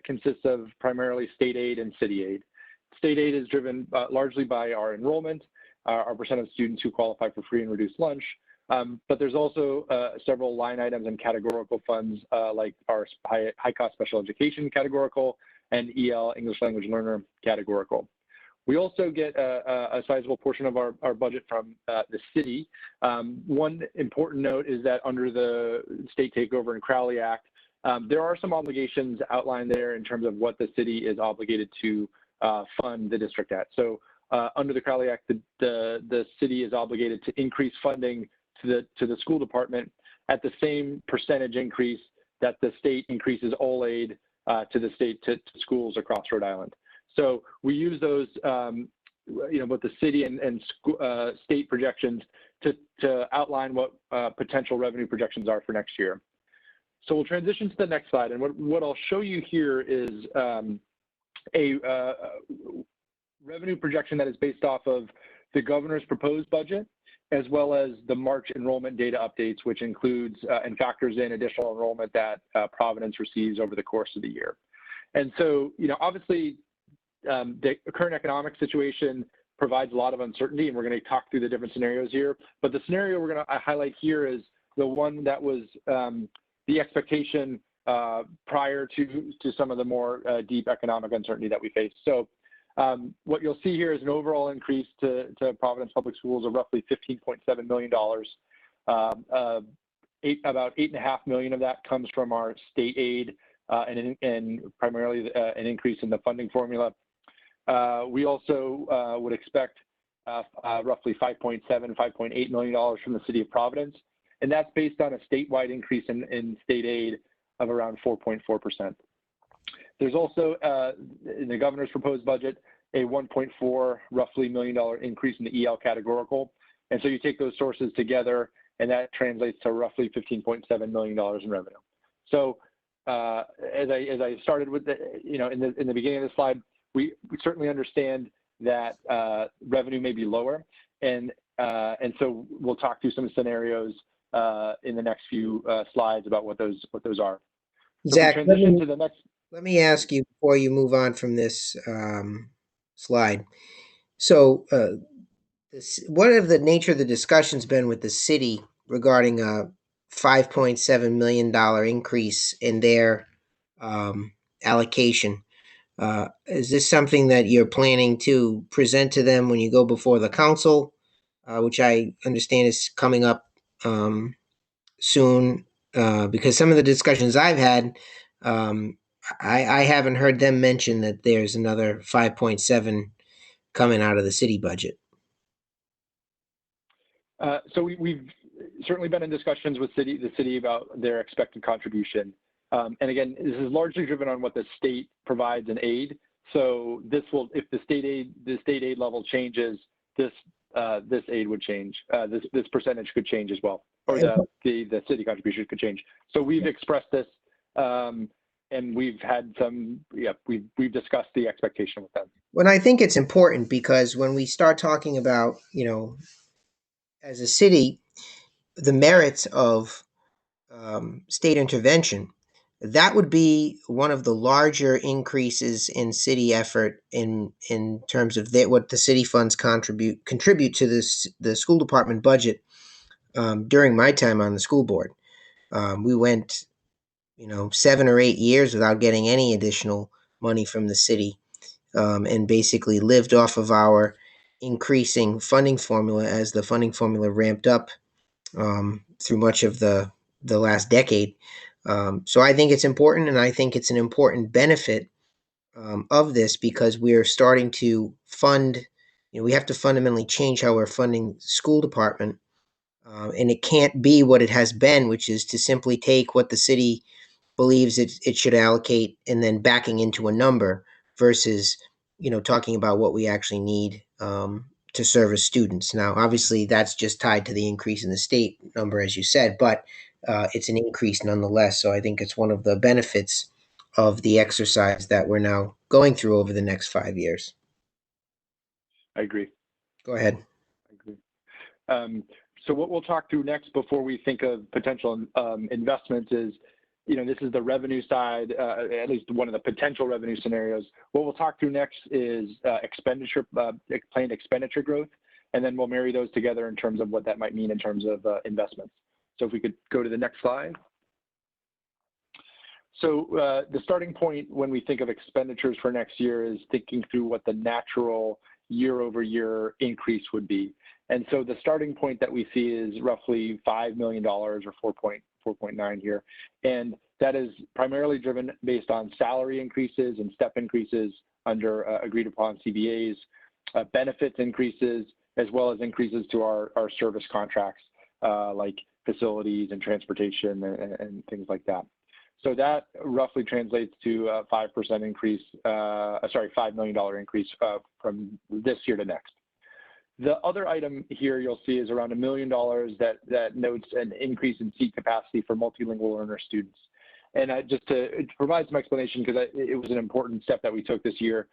consists of primarily state aid and city aid. State aid is driven largely by our enrollment, our percent of students who qualify for free and reduced lunch, but there's also several line items and categorical funds like our high cost special education categorical and EL, English language learner categorical. We also get a sizable portion of our budget from the city. One important note is that under the State Takeover and Crowley Act, there are some obligations outlined there in terms of what the city is obligated to fund the district at. So under the Crowley Act, the city is obligated to increase funding to the school department at the same percentage increase that the state increases all aid to the state to schools across Rhode Island. So we use those, both the city and state projections to outline what potential revenue projections are for next year. So we'll transition to the next slide. And what I'll show you here is a revenue projection that is based off of the governor's proposed budget, as well as the March enrollment data updates, which includes and factors in additional enrollment that Providence receives over the course of the year. And so, obviously, the current economic situation provides a lot of uncertainty, and we're going to talk through the different scenarios here. But the scenario we're going to highlight here is the one that was the expectation prior to some of the more deep economic uncertainty that we face. So what you'll see here is an overall increase to Providence Public Schools of roughly $15.7 million. About $8.5 million of that comes from our state aid and primarily an increase in the funding formula. We also would expect roughly $5.8 million from the city of Providence, and that's based on a statewide increase in state aid of around 4.4%. There's also, in the governor's proposed budget, a $1.4 roughly million increase in the EL categorical. And so you take those sources together, and that translates to roughly $15.7 million in revenue. So as I started with in the beginning of the slide, we certainly understand that revenue may be lower, and so we'll talk through some scenarios in the next few slides about what those are. So Zach, let me ask you before you move on from this slide. So what have the nature of the discussions been with the city regarding a $5.7 million increase in their allocation? Is this something that you're planning to present to them when you go before the council, which I understand is coming up soon? Because some of the discussions I've had, I haven't heard them mention that there's another 5.7 coming out of the city budget. So we've certainly been in discussions with the city about their expected contribution. And again, this is largely driven on what the state provides in aid. So this will, if the state aid level changes, this aid would change. This percentage could change as well, or the city contribution could change. So we've expressed this we've had some, we've discussed the expectation with them. Well, I think it's important because when we start talking about, as a city, the merits of state intervention, that would be one of the larger increases in city effort in terms of what the city funds contribute to the school department budget. During my time on the school board, we went 7 or 8 years without getting any additional money from the city, and basically lived off of our increasing funding formula as the funding formula ramped up through much of the last decade. So I think it's important, and I think it's an important benefit of this, because we're starting to fund, we have to fundamentally change how we're funding school department. And it can't be what it has been, which is to simply take what the city believes it should allocate and then backing into a number versus, talking about what we actually need to service students. Now, obviously, that's just tied to the increase in the state number, as you said, but it's an increase nonetheless. So I think it's one of the benefits of the exercise that we're now going through over the next 5 years. I agree. Go ahead. I agree. So what we'll talk through next before we think of potential investments is, this is the revenue side, at least one of the potential revenue scenarios. What we'll talk through next is planned expenditure growth, and then we'll marry those together in terms of what that might mean in terms of investments. So if we could go to the next slide. So the starting point when we think of expenditures for next year is thinking through what the natural year-over-year increase would be. And so the starting point that we see is roughly $5 million, or 4.9 here. And that is primarily driven based on salary increases and step increases under agreed upon CBAs, benefits increases, as well as increases to our service contracts, like facilities and transportation and things like that. So that roughly translates to a 5% increase, $5 million increase from this year to next. The other item here you'll see is around $1 million that notes an increase in seat capacity for multilingual learner students. And just to provide some explanation, because it was an important step that we took this year,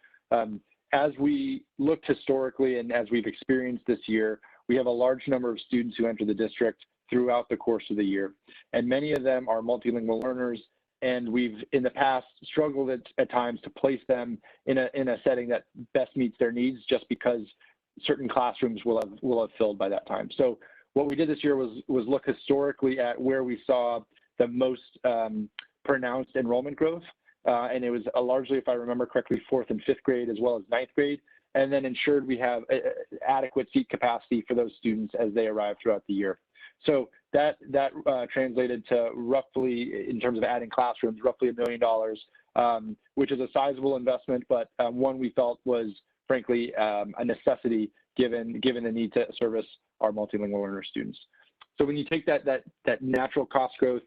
as we looked historically and as we've experienced this year, we have a large number of students who enter the district throughout the course of the year. And many of them are multilingual learners, and we've in the past struggled at times to place them in a setting that best meets their needs, just because certain classrooms will have filled by that time. So what we did this year was look historically at where we saw the most pronounced enrollment growth, and it was largely, if I remember correctly, 4th and 5th grade as well as 9th grade, and then ensured we have adequate seat capacity for those students as they arrive throughout the year. So that translated to roughly, in terms of adding classrooms, roughly $1 million, which is a sizable investment, but one we felt was frankly a necessity given the need to service our multilingual learner students. So when you take that natural cost growth,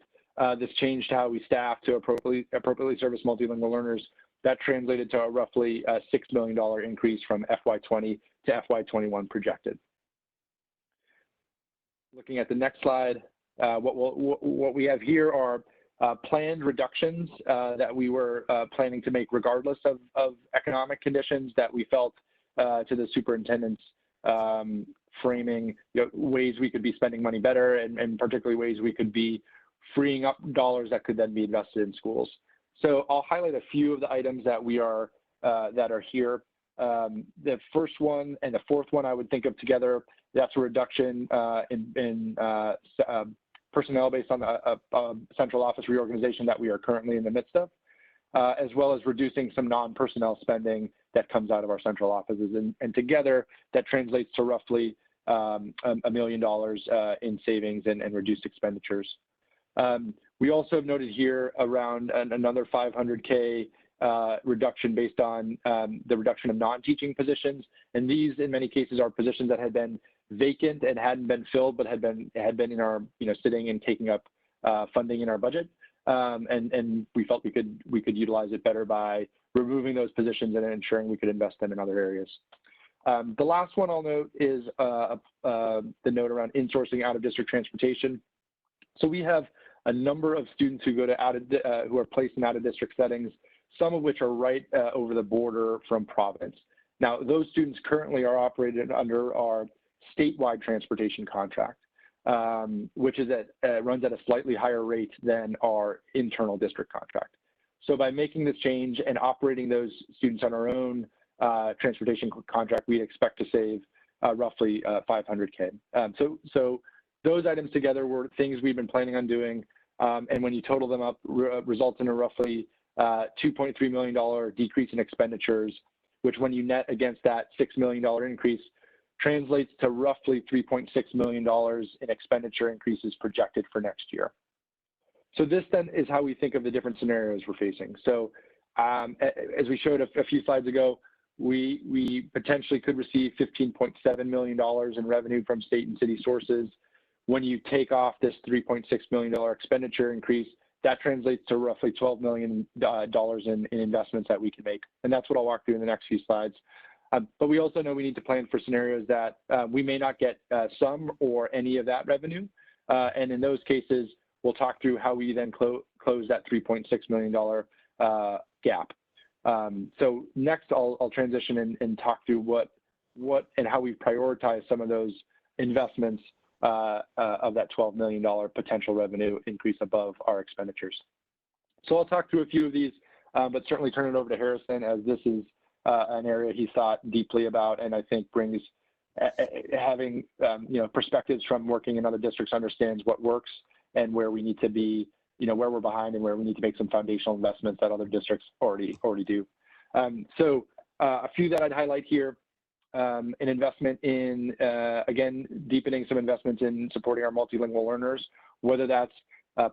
this changed how we staff to appropriately service multilingual learners. That translated to a roughly $6 million increase from FY20 to FY21 projected. Looking at the next slide, what we have here are planned reductions that we were planning to make regardless of economic conditions, that we felt to the superintendent's framing, ways we could be spending money better, and particularly ways we could be freeing up dollars that could then be invested in schools. So I'll highlight a few of the items that that are here. The first one and the fourth one I would think of together. That's a reduction in personnel based on a central office reorganization that we are currently in the midst of, as well as reducing some non-personnel spending that comes out of our central offices. And together, that translates to roughly $1 million in savings and reduced expenditures. We also have noted here around another $500K reduction based on the reduction of non-teaching positions. And these, in many cases, are positions that had been vacant and hadn't been filled, but had been in our, sitting and taking up funding in our budget. And we felt we could utilize it better by removing those positions and ensuring we could invest them in other areas. The last one I'll note is the note around insourcing out-of-district transportation. So we have a number of students who go to who are placed in out-of-district settings, some of which are right over the border from Providence. Now, those students currently are operated under our statewide transportation contract, which is runs at a slightly higher rate than our internal district contract. So by making this change and operating those students on our own transportation contract, we expect to save roughly $500K. So those items together were things we've been planning on doing, and when you total them up, results in a roughly $2.3 million decrease in expenditures, which when you net against that $6 million increase, translates to roughly $3.6 million in expenditure increases projected for next year. So this then is how we think of the different scenarios we're facing. So as we showed a few slides ago, we potentially could receive $15.7 million in revenue from state and city sources. When you take off this $3.6 million expenditure increase, that translates to roughly $12 million in investments that we can make. And that's what I'll walk through in the next few slides. But we also know we need to plan for scenarios that we may not get some or any of that revenue. And in those cases, we'll talk through how we then close that $3.6 million gap. So next, I'll transition and talk through what and how we prioritize some of those investments of that $12 million potential revenue increase above our expenditures. So I'll talk through a few of these, but certainly turn it over to Harrison, as this is an area he thought deeply about, and I think brings having perspectives from working in other districts, understands what works and where we need to be, where we're behind and where we need to make some foundational investments that other districts already do. So a few that I'd highlight here. An investment in, again, deepening some investments in supporting our multilingual learners, whether that's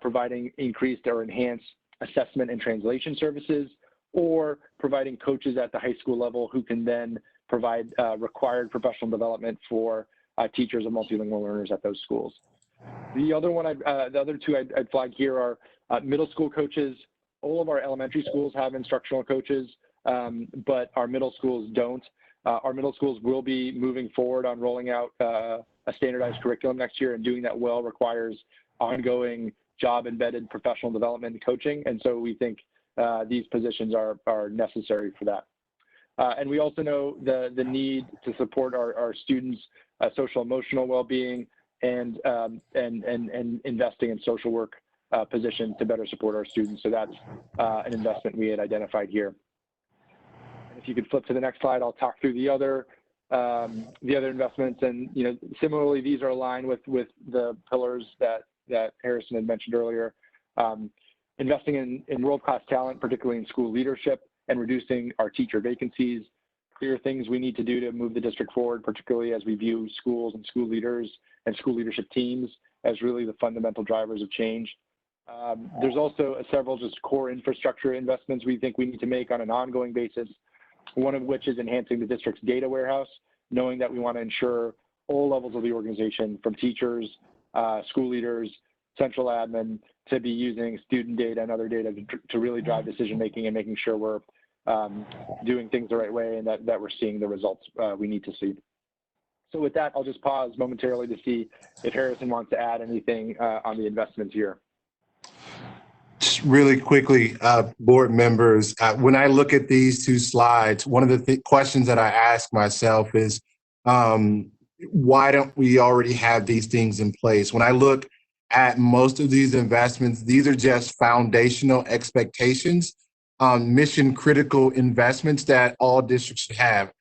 providing increased or enhanced assessment and translation services, or providing coaches at the high school level who can then provide required professional development for teachers of multilingual learners at those schools. The other two I'd flag here are middle school coaches. All of our elementary schools have instructional coaches, but our middle schools don't. Our middle schools will be moving forward on rolling out a standardized curriculum next year, and doing that well requires ongoing job-embedded professional development and coaching. And so we think these positions are necessary for that. And we also know the need to support our students' social emotional well-being and investing in social work positions to better support our students. So that's an investment we had identified here. If you could flip to the next slide, I'll talk through the other investments, and similarly, these are aligned with the pillars that Harrison had mentioned earlier. Investing in world-class talent, particularly in school leadership, and reducing our teacher vacancies. Clear things we need to do to move the district forward, particularly as we view schools and school leaders and school leadership teams as really the fundamental drivers of change. There's also several just core infrastructure investments we think we need to make on an ongoing basis. One of which is enhancing the district's data warehouse, knowing that we want to ensure all levels of the organization, from teachers, school leaders, central admin, to be using student data and other data to really drive decision-making and making sure we're doing things the right way and that we're seeing the results we need to see. So with that, I'll just pause momentarily to see if Harrison wants to add anything on the investments here. Really quickly, board members, when I look at these two slides, one of the questions that I ask myself is, why don't we already have these things in place? When I look at most of these investments, these are just foundational expectations, mission critical investments that all districts should have.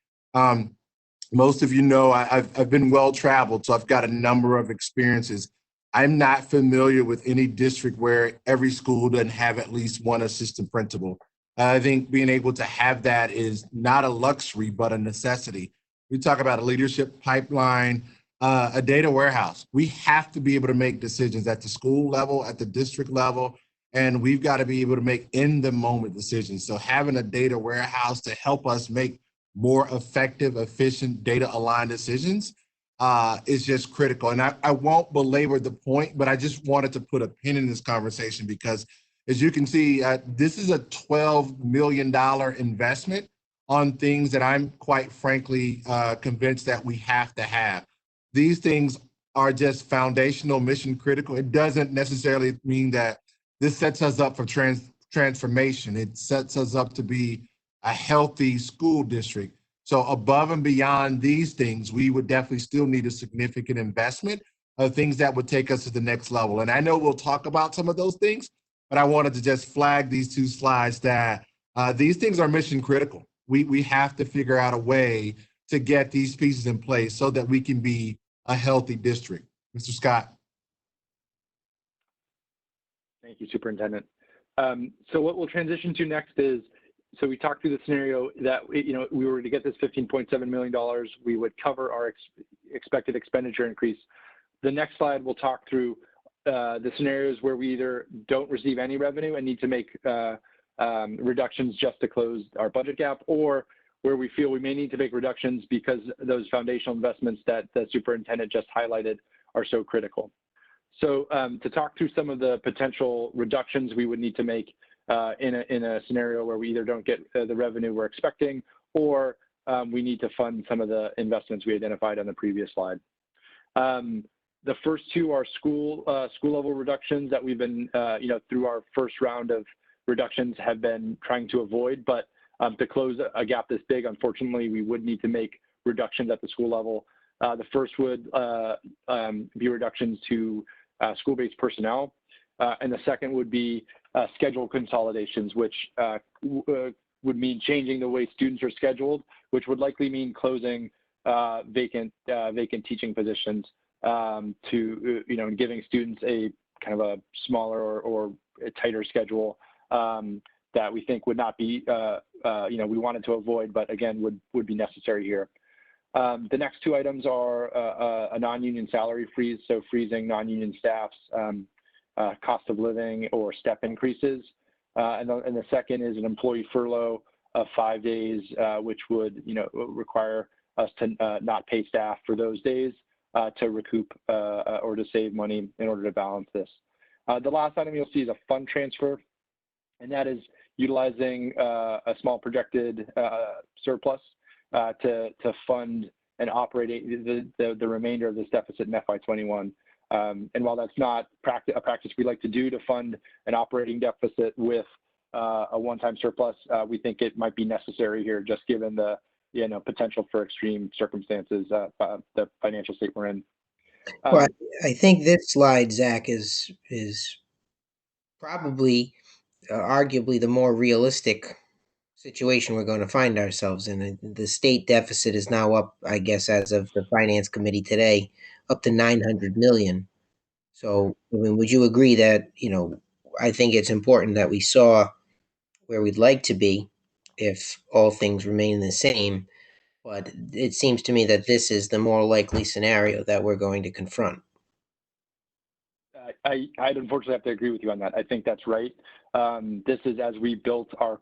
Most of you know I've been well traveled, so I've got a number of experiences. I'm not familiar with any district where every school doesn't have at least one assistant principal. I think being able to have that is not a luxury, but a necessity. We talk about a leadership pipeline, a data warehouse. We have to be able to make decisions at the school level, at the district level, and we've got to be able to make in the moment decisions. So having a data warehouse to help us make more effective, efficient, data aligned decisions is just critical. And I won't belabor the point, but I just wanted to put a pin in this conversation because, as you can see, this is a $12 million investment on things that I'm quite frankly convinced that we have to have. These things are just foundational, mission critical. It doesn't necessarily mean that this sets us up for transformation. It sets us up to be a healthy school district. So above and beyond these things, we would definitely still need a significant investment of things that would take us to the next level. And I know we'll talk about some of those things, but I wanted to just flag these two slides that these things are mission critical. We have to figure out a way to get these pieces in place so that we can be a healthy district. Mr. Scott. Thank you, Superintendent. So what we'll transition to next is, so we talked through the scenario that, we were to get this $15.7 million, we would cover our expected expenditure increase. The next slide will talk through the scenarios where we either don't receive any revenue and need to make reductions just to close our budget gap, or where we feel we may need to make reductions because those foundational investments that the superintendent just highlighted are so critical. So to talk through some of the potential reductions we would need to make in a scenario where we either don't get the revenue we're expecting, or we need to fund some of the investments we identified on the previous slide. The first two are school level reductions that we've been, through our first round of reductions have been trying to avoid, but to close a gap this big, unfortunately, we would need to make reductions at the school level. The first would be reductions to school-based personnel, and the second would be schedule consolidations, which would mean changing the way students are scheduled, which would likely mean closing vacant teaching positions to, and giving students a kind of a smaller or a tighter schedule that we think would not be, we wanted to avoid, but again, would be necessary here. The next two items are a non-union salary freeze, so freezing non-union staff's cost of living or step increases. And the second is an employee furlough of 5 days, which would, require us to not pay staff for those days to recoup or to save money in order to balance this. The last item you'll see is a fund transfer, and that is utilizing a small projected surplus to fund and operating the remainder of this deficit in FY21. And while that's not a practice we like to do to fund an operating deficit with a one-time surplus, we think it might be necessary here, just given the potential for extreme circumstances, the financial state we're in. Well, I think this slide, Zach, is probably arguably the more realistic situation we're going to find ourselves in. The state deficit is now up, I guess, as of the Finance Committee today, up to 900 million. So, I mean, would you agree that, I think it's important that we saw where we'd like to be if all things remain the same, but it seems to me that this is the more likely scenario that we're going to confront. I'd unfortunately have to agree with you on that. I think that's right. This is, as we built our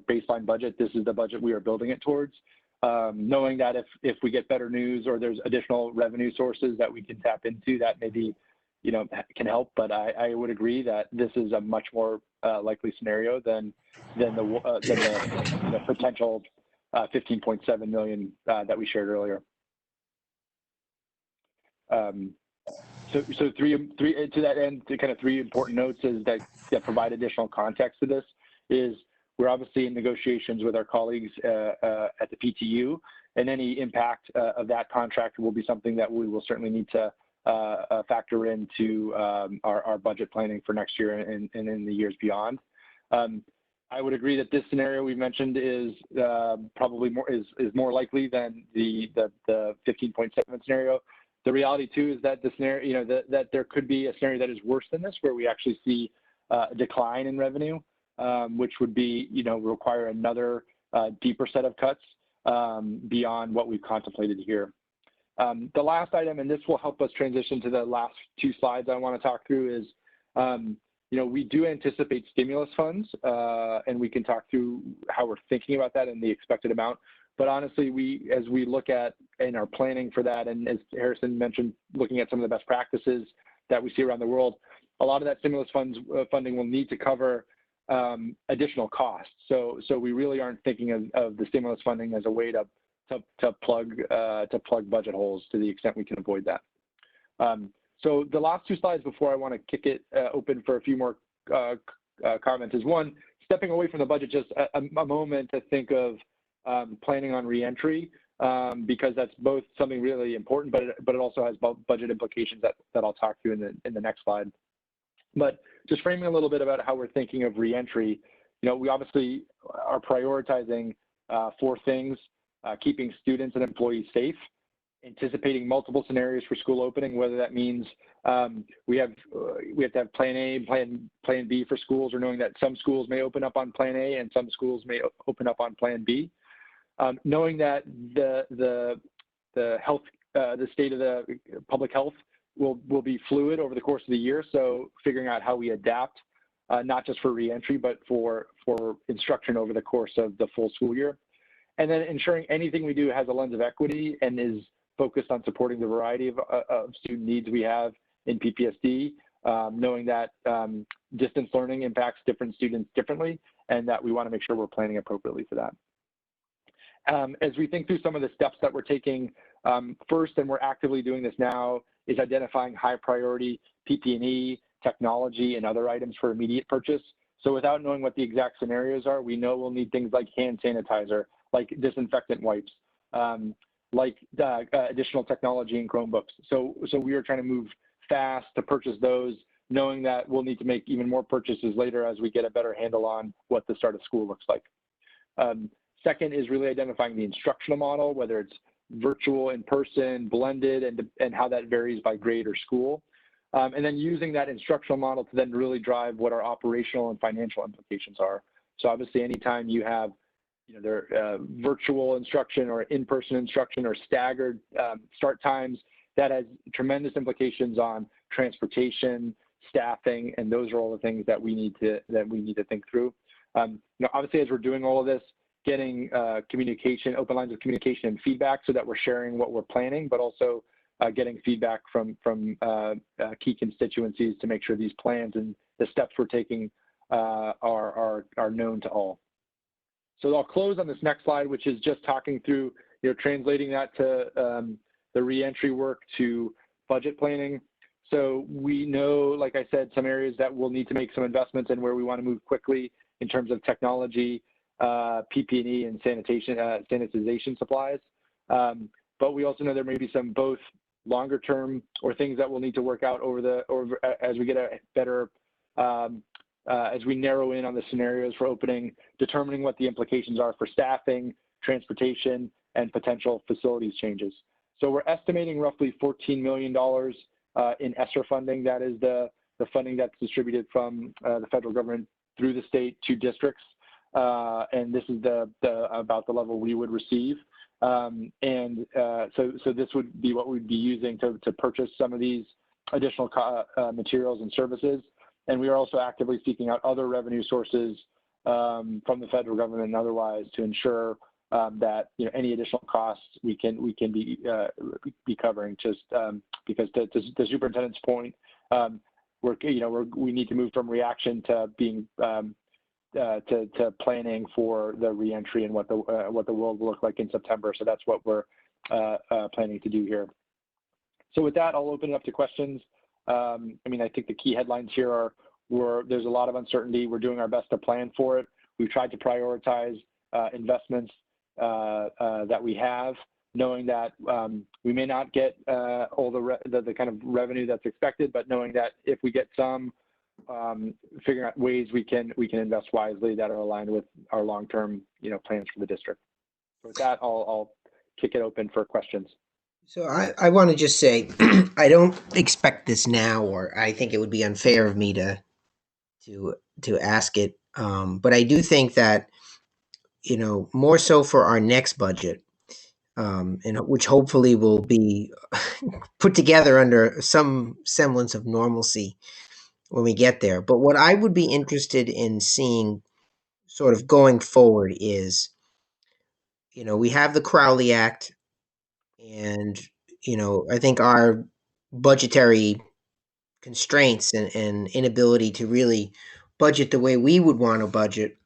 baseline budget, this is the budget we are building it towards. Knowing that if we get better news or there's additional revenue sources that we can tap into, that maybe, can help. But I would agree that this is a much more likely scenario than the potential 15.7 million that we shared earlier. So three to that end, kind of three important notes is that provide additional context to this is we're obviously in negotiations with our colleagues at the PTU, and any impact of that contract will be something that we will certainly need to factor into our budget planning for next year and in the years beyond. I would agree that this scenario we mentioned is probably more likely than the 15.7 scenario. The reality too is that the scenario, that there could be a scenario that is worse than this, where we actually see a decline in revenue, which would be, require another deeper set of cuts beyond what we've contemplated here. The last item, and this will help us transition to the last two slides I want to talk through, is, we do anticipate stimulus funds, and we can talk through how we're thinking about that and the expected amount. But honestly, as we look at and are planning for that, and as Harrison mentioned, looking at some of the best practices that we see around the world, a lot of that stimulus funding will need to cover additional costs. So we really aren't thinking of the stimulus funding as a way to plug budget holes to the extent we can avoid that. So the last two slides before I want to kick it open for a few more comments is one, stepping away from the budget, just a moment to think of planning on reentry, because that's both something really important, but it also has budget implications that I'll talk to in the next slide. But just framing a little bit about how we're thinking of reentry, we obviously are prioritizing 4 things: keeping students and employees safe, anticipating multiple scenarios for school opening, whether that means we have to have plan A and plan B for schools, or knowing that some schools may open up on plan A and some schools may open up on plan B. Knowing that the state of the public health will be fluid over the course of the year, so figuring out how we adapt, not just for reentry, but for instruction over the course of the full school year. And then ensuring anything we do has a lens of equity and is focused on supporting the variety of student needs we have in PPSD, knowing that distance learning impacts different students differently, and that we want to make sure we're planning appropriately for that. As we think through some of the steps that we're taking, first, and we're actively doing this now, is identifying high priority PP&E, technology, and other items for immediate purchase. So without knowing what the exact scenarios are, we know we'll need things like hand sanitizer, like disinfectant wipes, like additional technology in Chromebooks. So we are trying to move fast to purchase those, knowing that we'll need to make even more purchases later as we get a better handle on what the start of school looks like. Second is really identifying the instructional model, whether it's virtual, in person, blended, and how that varies by grade or school. And then using that instructional model to then really drive what our operational and financial implications are. So obviously, anytime you have virtual instruction or in-person instruction or staggered start times, that has tremendous implications on transportation, staffing, and those are all the things that we need to think through. Obviously, as we're doing all of this, getting communication, open lines of communication and feedback, so that we're sharing what we're planning, but also getting feedback from key constituencies to make sure these plans and the steps we're taking are known to all. So I'll close on this next slide, which is just talking through, translating that to the reentry work to budget planning. So we know, like I said, some areas that we'll need to make some investments in where we want to move quickly in terms of technology, PP&E, and sanitization supplies. But we also know there may be some both longer term or things that we'll need to work out as we get a better, as we narrow in on the scenarios for opening, determining what the implications are for staffing, transportation, and potential facilities changes. So we're estimating roughly $14 million in ESSER funding. That is the funding that's distributed from the federal government through the state to districts. And this is about the level we would receive. So this would be what we'd be using to purchase some of these additional materials and services. And we are also actively seeking out other revenue sources from the federal government and otherwise to ensure that any additional costs we can be covering. Just because to the superintendent's point, we need to move from reaction to being to planning for the reentry and what the world will look like in September. So that's what we're planning to do here. So with that, I'll open it up to questions. I think the key headlines here are there's a lot of uncertainty. We're doing our best to plan for it. We've tried to prioritize investments that we have, knowing that we may not get all the kind of revenue that's expected, but knowing that if we get some, figuring out ways we can invest wisely that are aligned with our long-term plans for the district. So with that, I'll kick it open for questions. So I want to just say, I don't expect this now, or I think it would be unfair of me to ask it. But I do think that, more so for our next budget, and which hopefully will be put together under some semblance of normalcy when we get there. But what I would be interested in seeing sort of going forward is, we have the Crowley Act, and, I think our budgetary constraints and inability to really budget the way we would want to budget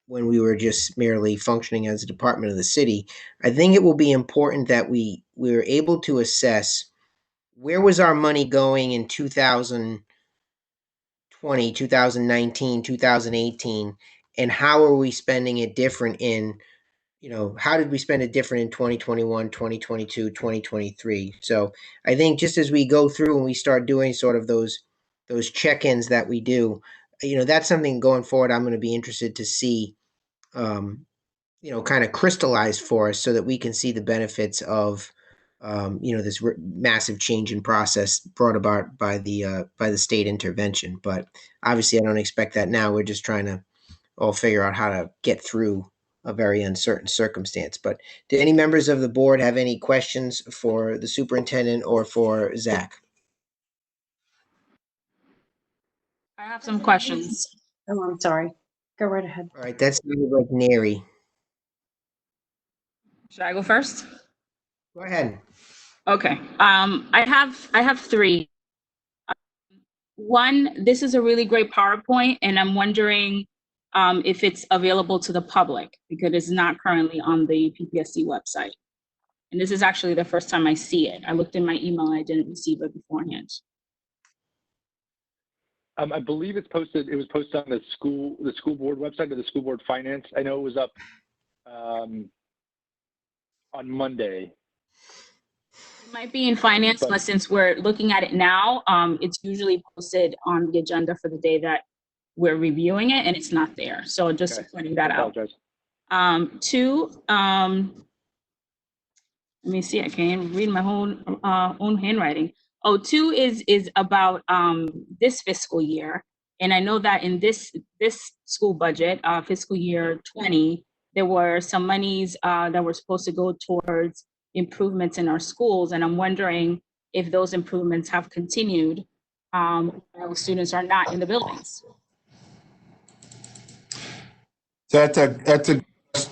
when we were just merely functioning as a department of the city, I think it will be important that we're able to assess where was our money going in 2020, 2019, 2018, and how are we spending it different in, how did we spend it different in 2021, 2022, 2023? So I think just as we go through and we start doing sort of those check-ins that we do, that's something going forward I'm going to be interested to see, kind of crystallized for us so that we can see the benefits of, this massive change in process brought about by the state intervention. But obviously, I don't expect that now. We're just trying to all figure out how to get through a very uncertain circumstance. But do any members of the board have any questions for the superintendent or for Zach? I have some questions. Oh, I'm sorry. Go right ahead. All right, that's like Neri. Should I go first? Go ahead. Okay. I have three. One, this is a really great PowerPoint, and I'm wondering if it's available to the public because it's not currently on the PPSC website. And this is actually the first time I see it. I looked in my email and I didn't receive it beforehand. I believe it's posted. It was posted on the school board website or the school board finance. I know it was up on Monday. It might be in finance, but since we're looking at it now, it's usually posted on the agenda for the day that we're reviewing it, and it's not there. So just pointing that out. Two, let me see. I can't read my own handwriting. Oh, two is about this fiscal year, and I know that in this school budget, fiscal year 20, there were some monies that were supposed to go towards improvements in our schools, and I'm wondering if those improvements have continued while students are not in the buildings. That's a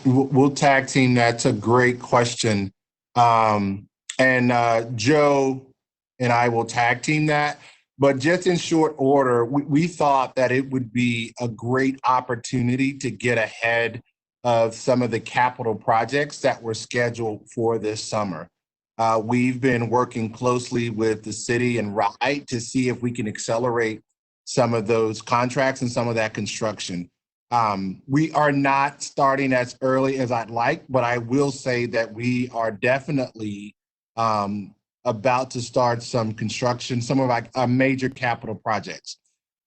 we'll tag team. That's a great question, and Joe and I will tag team that. But just in short order, we thought that it would be a great opportunity to get ahead of some of the capital projects that were scheduled for this summer. We've been working closely with the city and RIDE to see if we can accelerate some of those contracts and some of that construction. We are not starting as early as I'd like, but I will say that we are definitely about to start some construction, some of our major capital projects.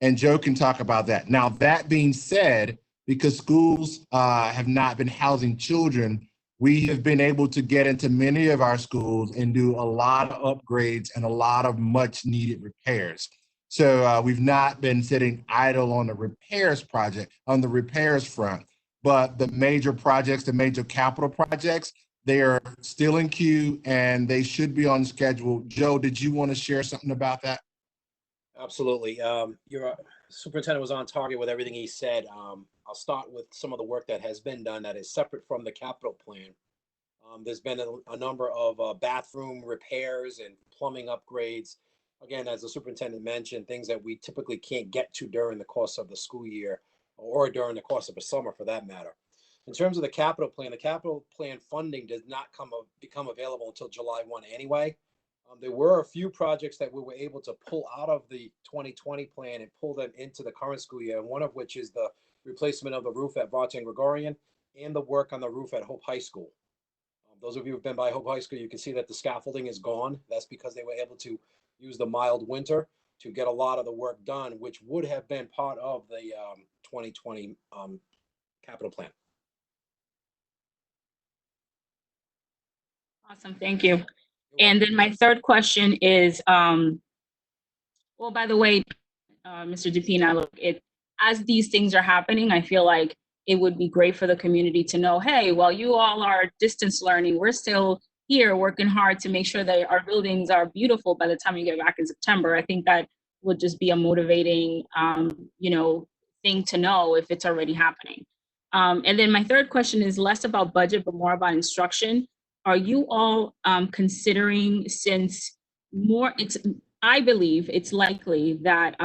And Joe can talk about that. Now, that being said, because schools have not been housing children, we have been able to get into many of our schools and do a lot of upgrades and a lot of much needed repairs. So we've not been sitting idle on the repairs front, but the major projects, the major capital projects, they are still in queue and they should be on schedule. Joe, did you want to share something about that? Absolutely. Your superintendent was on target with everything he said. I'll start with some of the work that has been done that is separate from the capital plan. There's been a number of bathroom repairs and plumbing upgrades. Again, as the superintendent mentioned, things that we typically can't get to during the course of the school year or during the course of a summer for that matter. In terms of the capital plan funding does not become available until July 1 anyway. There were a few projects that we were able to pull out of the 2020 plan and pull them into the current school year, one of which is the replacement of the roof at Vartan Gregorian and the work on the roof at Hope High School. Those of you who've been by Hope High School, you can see that the scaffolding is gone. That's because they were able to use the mild winter to get a lot of the work done, which would have been part of the 2020 capital plan. Awesome, thank you. And then my third question is, well, by the way, Mr. DePina, look, as these things are happening, I feel like it would be great for the community to know, hey, while you all are distance learning, we're still here working hard to make sure that our buildings are beautiful by the time you get back in September. I think that would just be a motivating, thing to know if it's already happening. And then my third question is less about budget, but more about instruction. Are you all considering, since I believe it's likely that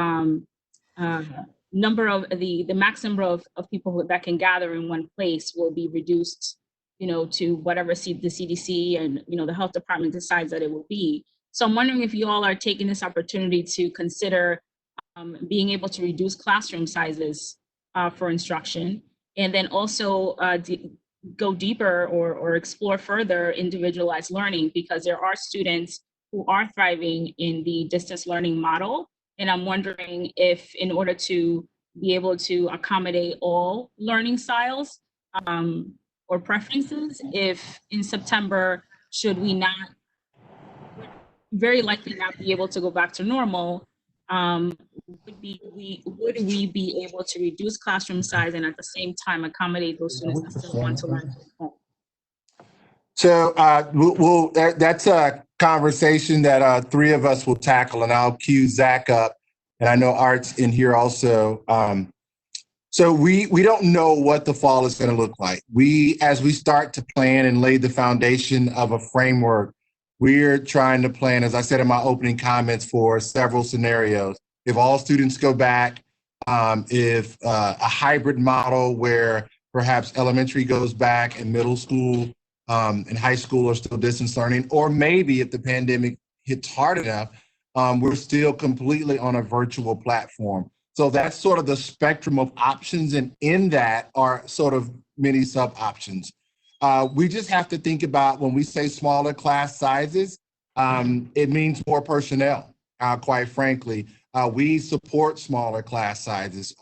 number of the max number of people that can gather in one place will be reduced, to whatever the CDC and the health department decides that it will be. So I'm wondering if you all are taking this opportunity to consider being able to reduce classroom sizes for instruction, and then also go deeper or explore further individualized learning, because there are students who are thriving in the distance learning model. And I'm wondering if, in order to be able to accommodate all learning styles or preferences, if in September, should we not, very likely not be able to go back to normal, would we be able to reduce classroom size and at the same time accommodate those students that still want to learn from home? So that's a conversation that three of us will tackle, and I'll cue Zach up, and I know Art's in here also. So we don't know what the fall is going to look like. As we start to plan and lay the foundation of a framework, we're trying to plan, as I said in my opening comments, for several scenarios. If all students go back, if a hybrid model where perhaps elementary goes back and middle school and high school are still distance learning, or maybe if the pandemic hits hard enough, we're still completely on a virtual platform. So that's sort of the spectrum of options, and in that are sort of many sub options. We just have to think about, when we say smaller class sizes, it means more personnel, quite frankly. We support smaller class sizes.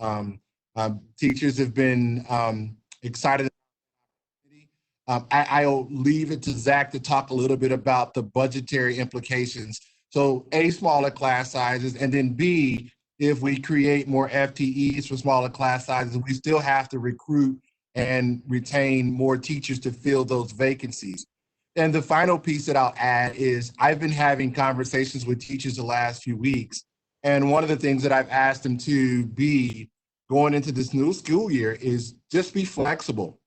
Teachers have been excited. I'll leave it to Zach to talk a little bit about the budgetary implications. So A, smaller class sizes, and then B, if we create more FTEs for smaller class sizes, we still have to recruit and retain more teachers to fill those vacancies. And the final piece that I'll add is, I've been having conversations with teachers the last few weeks, and one of the things that I've asked them to be going into this new school year is just be flexible.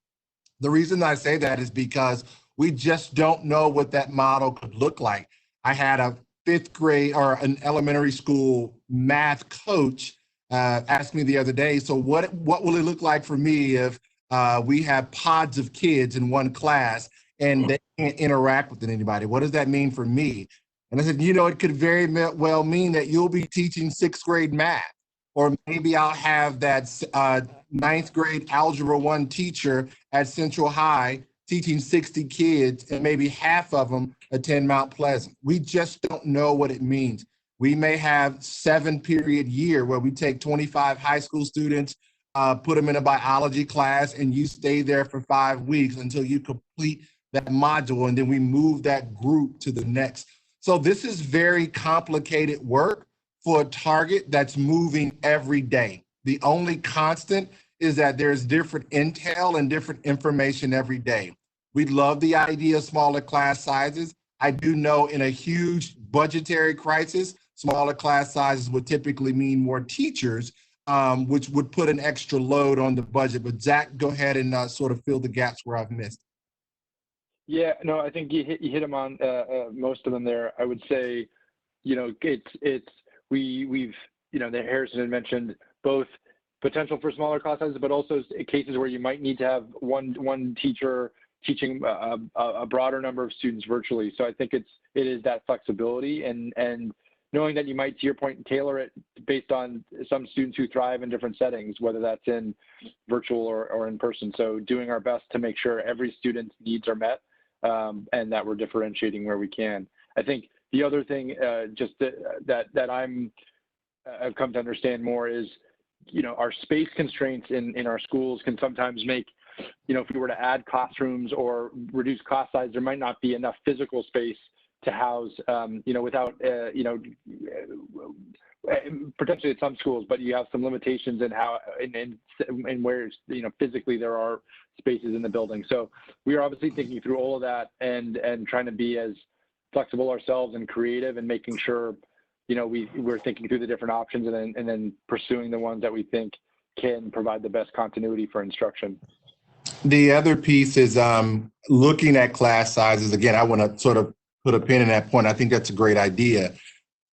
The reason I say that is because we just don't know what that model could look like. I had a fifth grade or an elementary school math coach asked me the other day, so what will it look like for me if we have pods of kids in one class and they can't interact with anybody? What does that mean for me? And I said, it could very well mean that you'll be teaching sixth grade math, or maybe I'll have that ninth grade Algebra 1 teacher at Central High teaching 60 kids, and maybe half of them attend Mount Pleasant. We just don't know what it means. We may have 7-period year where we take 25 high school students, put them in a biology class, and you stay there for 5 weeks until you complete that module, and then we move that group to the next. So this is very complicated work for a target that's moving every day. The only constant is that there's different intel and different information every day. We love the idea of smaller class sizes. I do know in a huge budgetary crisis, smaller class sizes would typically mean more teachers, which would put an extra load on the budget. But Zach, go ahead and sort of fill the gaps where I've missed. Yeah, no, I think you hit them on most of them there. I would say, we've that Harrison had mentioned both potential for smaller class sizes, but also cases where you might need to have one teacher teaching a broader number of students virtually. So I think it is that flexibility and knowing that you might, to your point, tailor it based on some students who thrive in different settings, whether that's in virtual or in person. So doing our best to make sure every student's needs are met and that we're differentiating where we can. I think the other thing just that I've come to understand more is, our space constraints in our schools can sometimes make, if we were to add classrooms or reduce class size, there might not be enough physical space to house, without, potentially at some schools, but you have some limitations in how, and where, physically there are spaces in the building. So we are obviously thinking through all of that and trying to be as flexible ourselves and creative and making sure, we're thinking through the different options and then pursuing the ones that we think can provide the best continuity for instruction. The other piece is looking at class sizes. Again, I want to sort of put a pin in that point. I think that's a great idea.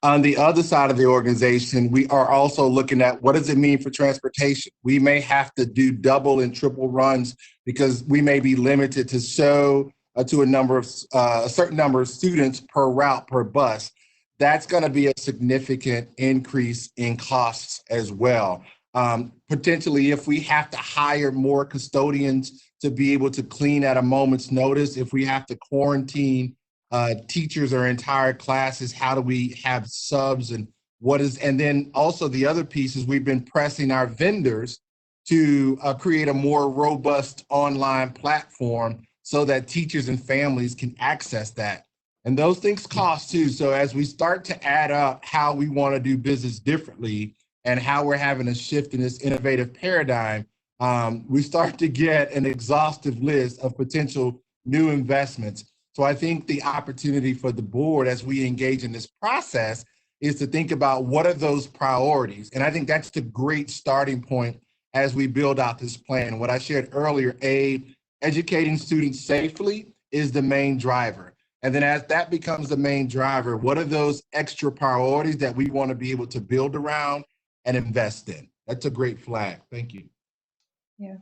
On the other side of the organization, we are also looking at what does it mean for transportation? We may have to do double and triple runs because we may be limited to a certain number of students per route per bus. that's going to be a significant increase in costs as well. Potentially, if we have to hire more custodians to be able to clean at a moment's notice, if we have to quarantine teachers or entire classes, how do we have subs and and then also the other piece is we've been pressing our vendors to create a more robust online platform so that teachers and families can access that. And those things cost too. So as we start to add up how we want to do business differently and how we're having a shift in this innovative paradigm, we start to get an exhaustive list of potential new investments. So I think the opportunity for the board as we engage in this process is to think about what are those priorities. And I think that's the great starting point as we build out this plan. What I shared earlier, educating students safely is the main driver. And then as that becomes the main driver, what are those extra priorities that we want to be able to build around and invest in? That's a great flag. Thank you. Yeah.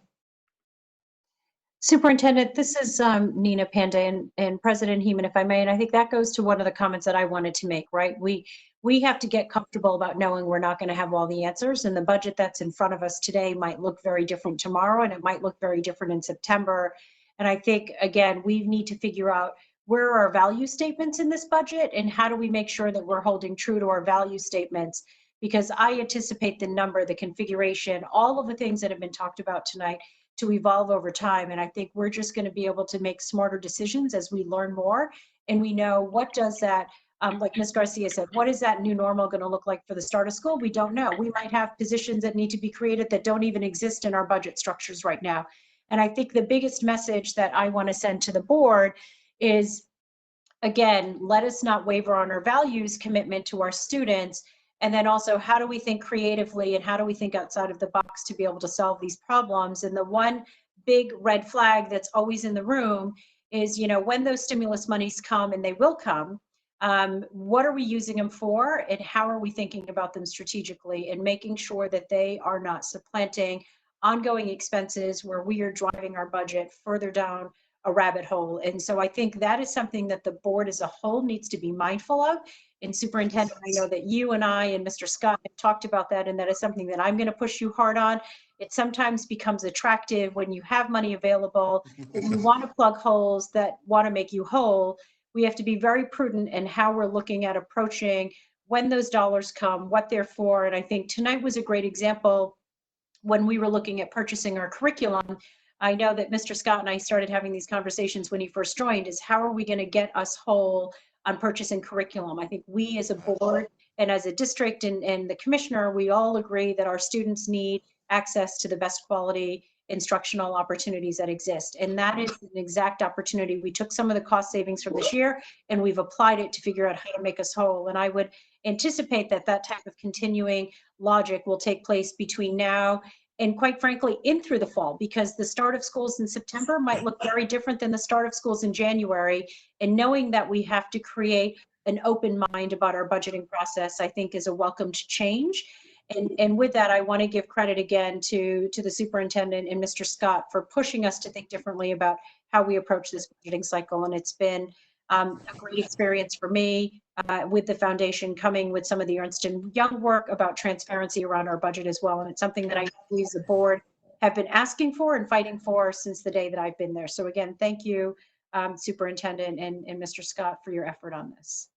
Superintendent, this is Nina Pandey and President Heeman, if I may, and I think that goes to one of the comments that I wanted to make, right? We have to get comfortable about knowing we're not going to have all the answers, and the budget that's in front of us today might look very different tomorrow, and it might look very different in September. And I think, again, we need to figure out where are our value statements in this budget, and how do we make sure that we're holding true to our value statements? Because I anticipate the number, the configuration, all of the things that have been talked about tonight to evolve over time. And I think we're just going to be able to make smarter decisions as we learn more. And we know what does that, like Ms. Garcia said, what is that new normal going to look like for the start of school? We don't know. We might have positions that need to be created that don't even exist in our budget structures right now. And I think the biggest message that I want to send to the board is, again, let us not waver on our values commitment to our students. And then also, how do we think creatively and how do we think outside of the box to be able to solve these problems? And the one big red flag that's always in the room is, when those stimulus monies come, and they will come, what are we using them for, and how are we thinking about them strategically, and making sure that they are not supplanting ongoing expenses where we are driving our budget further down a rabbit hole. And so I think that is something that the board as a whole needs to be mindful of. And Superintendent, I know that you and I and Mr. Scott have talked about that, and that is something that I'm going to push you hard on. It sometimes becomes attractive when you have money available, and you want to plug holes that want to make you whole. We have to be very prudent in how we're looking at approaching when those dollars come, what they're for. And I think tonight was a great example when we were looking at purchasing our curriculum. I know that Mr. Scott and I started having these conversations when he first joined, is how are we going to get us whole on purchasing curriculum? I think we as a board and as a district and the commissioner, we all agree that our students need access to the best quality instructional opportunities that exist. And that is an exact opportunity. We took some of the cost savings from this year and we've applied it to figure out how to make us whole. And I would anticipate that that type of continuing logic will take place between now and, quite frankly, in through the fall, because the start of schools in September might look very different than the start of schools in January. And knowing that we have to create an open mind about our budgeting process, I think, is a welcomed change. And with that, I want to give credit again to the superintendent and Mr. Scott for pushing us to think differently about how we approach this budgeting cycle. And it's been a great experience for me with the foundation, coming with some of the Ernst & Young work about transparency around our budget as well. And it's something that I believe the board have been asking for and fighting for since the day that I've been there. So again, thank you, Superintendent and Mr. Scott, for your effort on this.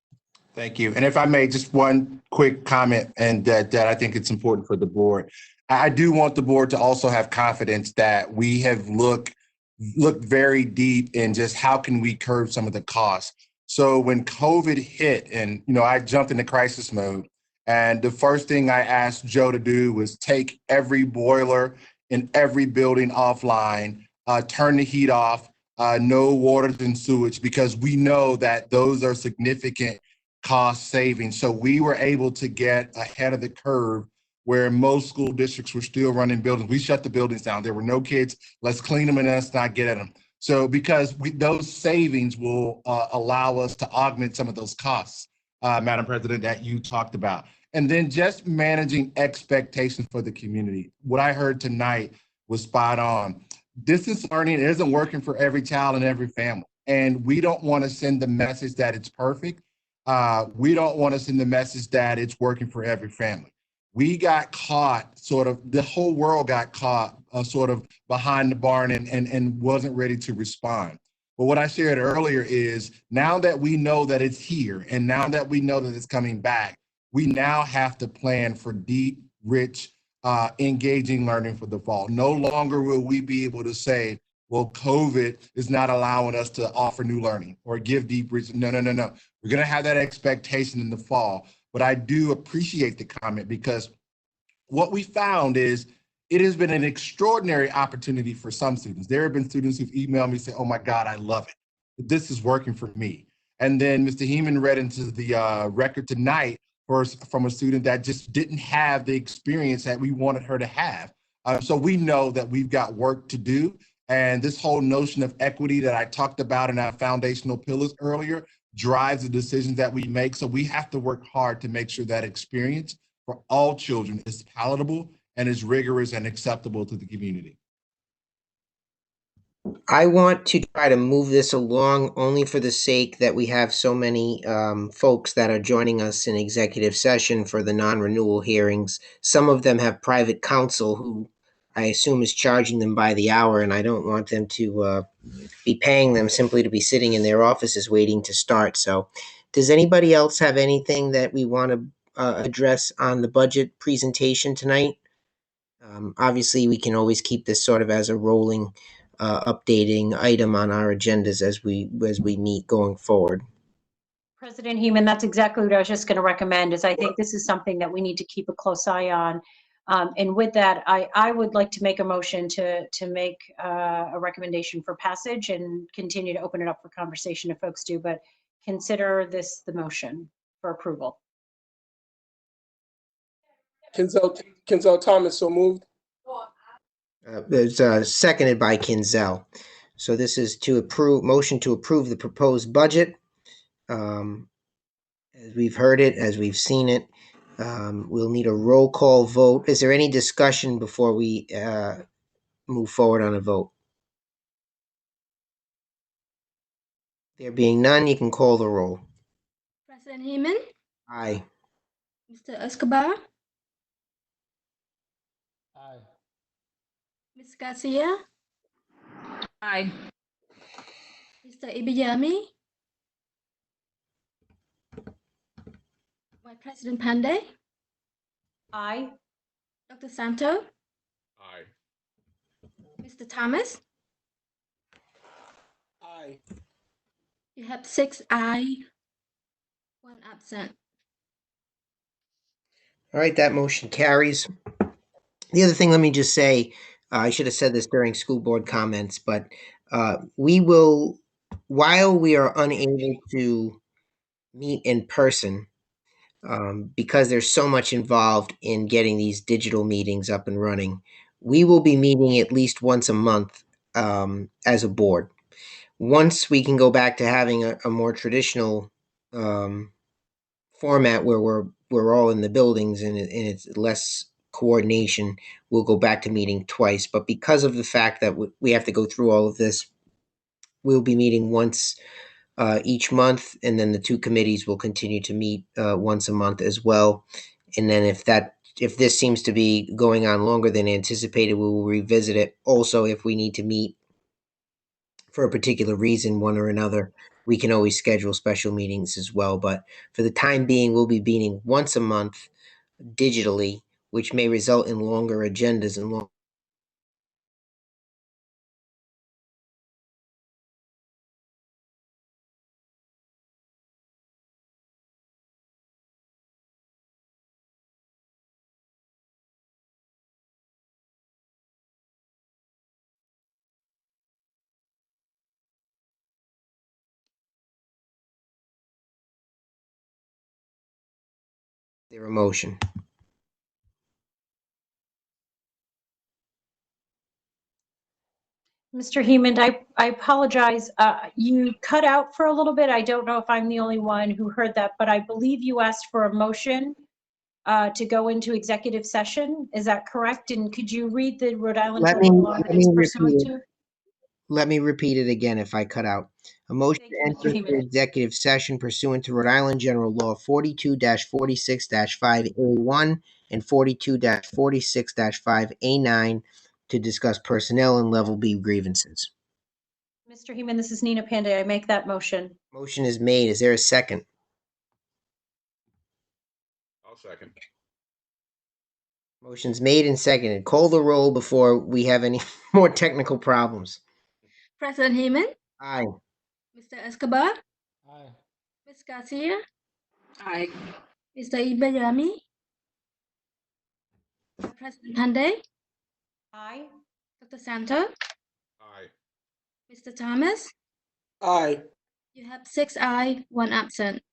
Thank you. And if I may, just one quick comment, and that I think it's important for the board. I do want the board to also have confidence that we have looked very deep in just how can we curb some of the costs. So when COVID hit and, I jumped into crisis mode, and the first thing I asked Joe to do was take every boiler in every building offline, turn the heat off, no water and sewage, because we know that those are significant cost savings. So we were able to get ahead of the curve where most school districts were still running buildings. We shut the buildings down. There were no kids. Let's clean them and let's not get at them. So because those savings will allow us to augment some of those costs, Madam President, that you talked about. And then just managing expectations for the community. What I heard tonight was spot on. Distance learning isn't working for every child and every family. And we don't want to send the message that it's perfect. we don't want to send the message that it's working for every family. We got caught the whole world got caught sort of behind the barn and wasn't ready to respond. But what I shared earlier is now that we know that it's here and now that we know that it's coming back, we now have to plan for deep, rich, engaging learning for the fall. No longer will we be able to say, well, COVID is not allowing us to offer new learning or give deep, rich. No. We're going to have that expectation in the fall. But I do appreciate the comment because what we found is it has been an extraordinary opportunity for some students. There have been students who've emailed me saying, oh my God, I love it. This is working for me. And then Mr. Heeman read into the record tonight from a student that just didn't have the experience that we wanted her to have. So we know that we've got work to do. And this whole notion of equity that I talked about in our foundational pillars earlier drives the decisions that we make. So we have to work hard to make sure that experience for all children is palatable and is rigorous and acceptable to the community. I want to try to move this along only for the sake that we have so many folks that are joining us in executive session for the non-renewal hearings. Some of them have private counsel who I assume is charging them by the hour, and I don't want them to be paying them simply to be sitting in their offices waiting to start. So does anybody else have anything that we want to address on the budget presentation tonight? Obviously, we can always keep this sort of as a rolling updating item on our agendas as we meet going forward. President Heeman, that's exactly what I was just going to recommend. Is I think this is something that we need to keep a close eye on. And with that, I would like to make a motion to make a recommendation for passage and continue to open it up for conversation if folks do, but consider this the motion for approval. Kinzel Thomas, so moved. It's seconded by Kinzel. So this is to motion to approve the proposed budget. As we've heard it, as we've seen it, we'll need a roll call vote. Is there any discussion before we move forward on a vote? There being none, you can call the roll. President Heeman, Aye. Mr. Escobar, Aye. Ms. Garcia, Aye. Mr. Ibiyami, Vice President Pandey, Aye. Dr. Santo, Aye. Mr. Thomas. Aye. You have 6 aye, 1 absent. All right, that motion carries. The other thing, let me just say, I should have said this during school board comments, but we will, while we are unable to meet in person, because there's so much involved in getting these digital meetings up and running, we will be meeting at least once a month as a board. Once we can go back to having a more traditional format where we're all in the buildings and it's less coordination, we'll go back to meeting twice. But because of the fact that we have to go through all of this, we'll be meeting once each month, and then the two committees will continue to meet once a month as well. And then if this seems to be going on longer than anticipated, we will revisit it. Also, if we need to meet for a particular reason, one or another, we can always schedule special meetings as well. But for the time being, we'll be meeting once a month digitally, which may result in longer agendas and long. Their motion. Mr. Heeman, I apologize. You cut out for a little bit. I don't know if I'm the only one who heard that, but I believe you asked for a motion to go into executive session. Is that correct? And could you read the Rhode Island Let general me law that it's pursuant repeat it. to? let me repeat it again if I cut out. A motion Thank to you, Mr. enter into Heeman. executive session pursuant to Rhode Island General Law 42-46-5A1 and 42-46-5A9 to discuss personnel and level B grievances. Mr. Heeman, this is Nina Pandey. I make that motion. Motion is made. Is there a second? I'll second. Motion's made and seconded. Call the roll before we have any more technical problems. President Heeman, Aye. Mr. Escobar, Aye. Ms. Garcia, Aye. Mr. Ibayami, President Pandey, Aye. Dr. Santo, Aye. Mr. Thomas. Aye. You have 6 aye, 1 absent.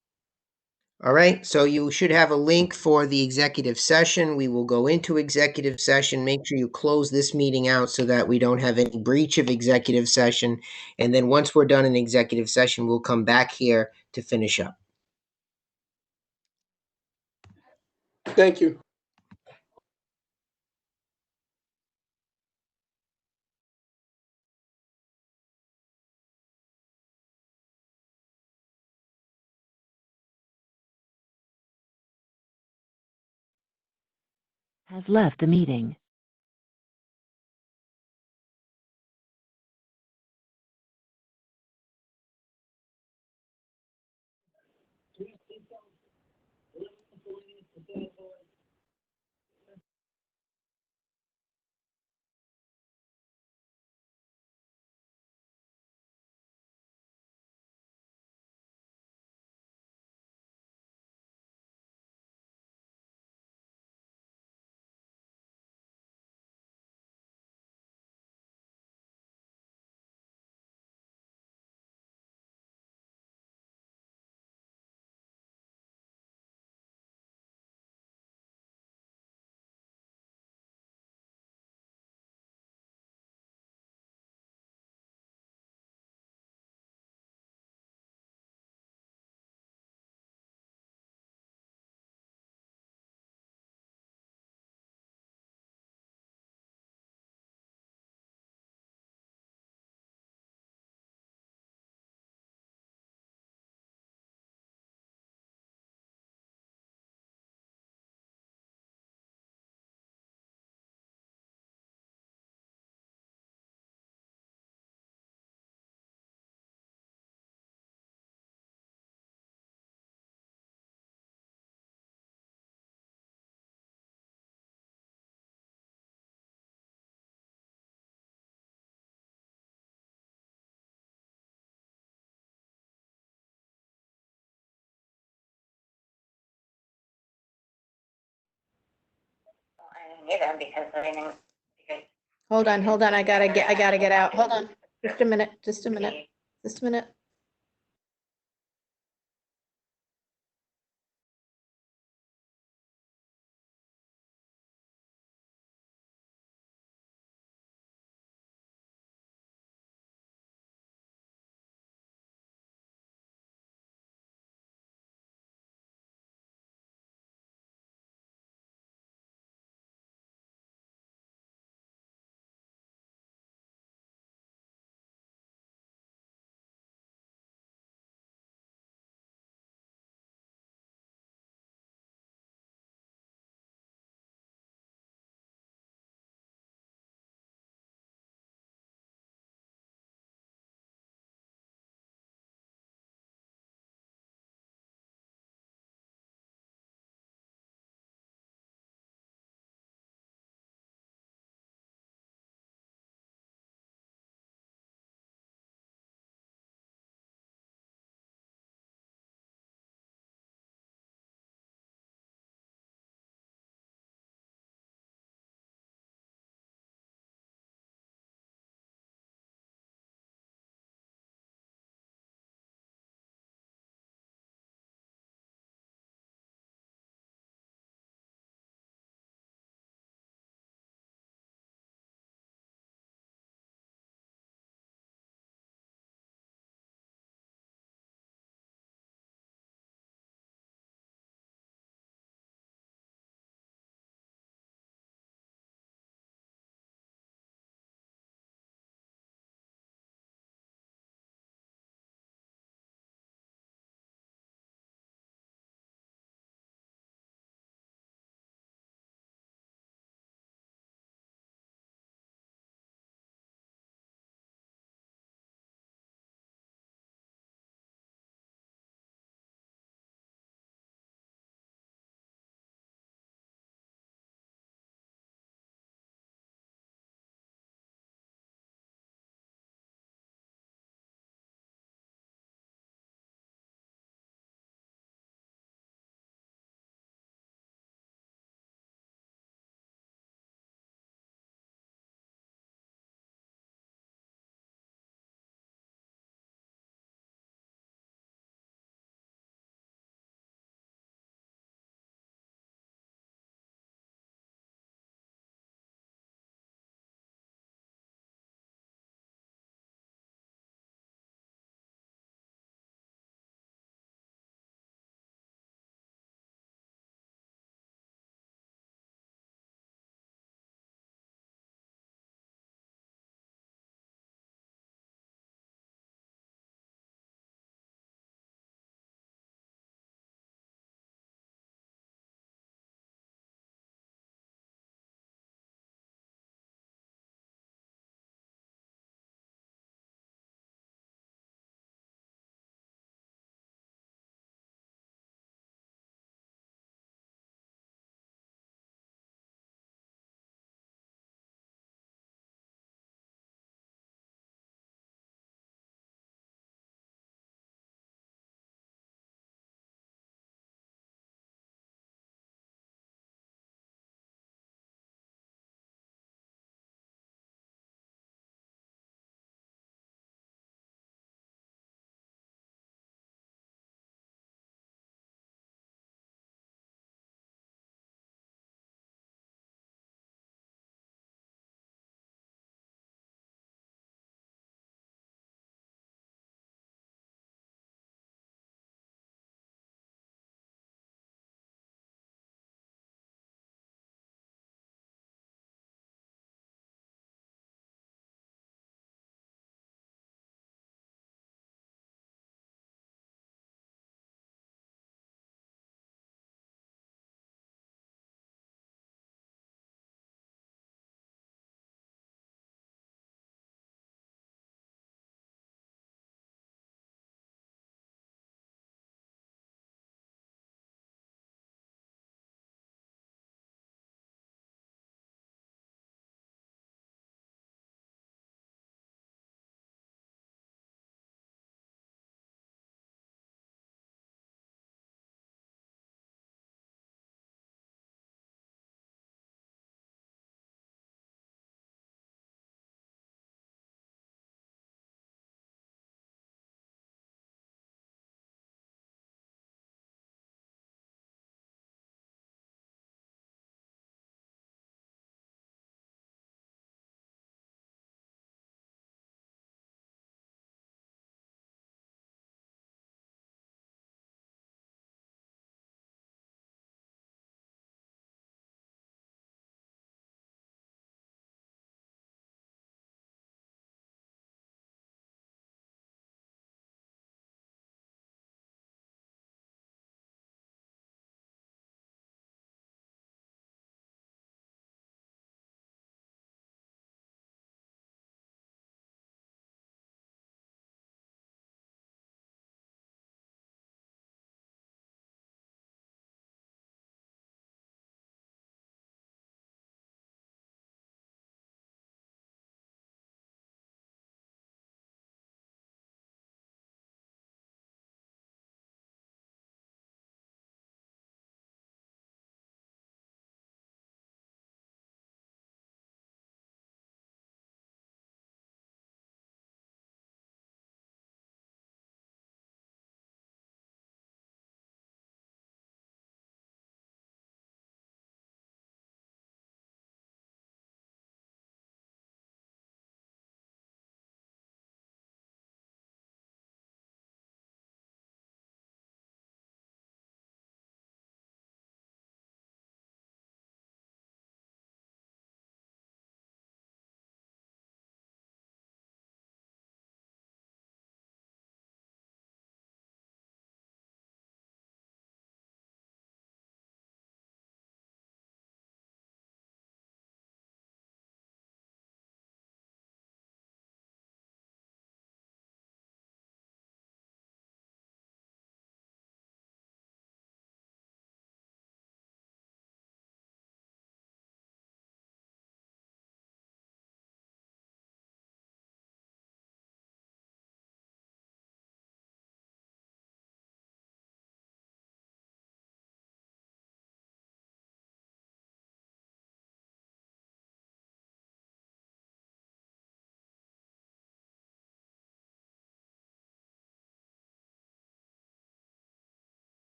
All right, so you should have a link for the executive session. We will go into executive session. Make sure you close this meeting out so that we don't have any breach of executive session. And then once we're done in executive session, we'll come back here to finish up. Thank you. Has left the meeting. Hold on. I gotta get out. Hold on. Just a minute. Just a minute.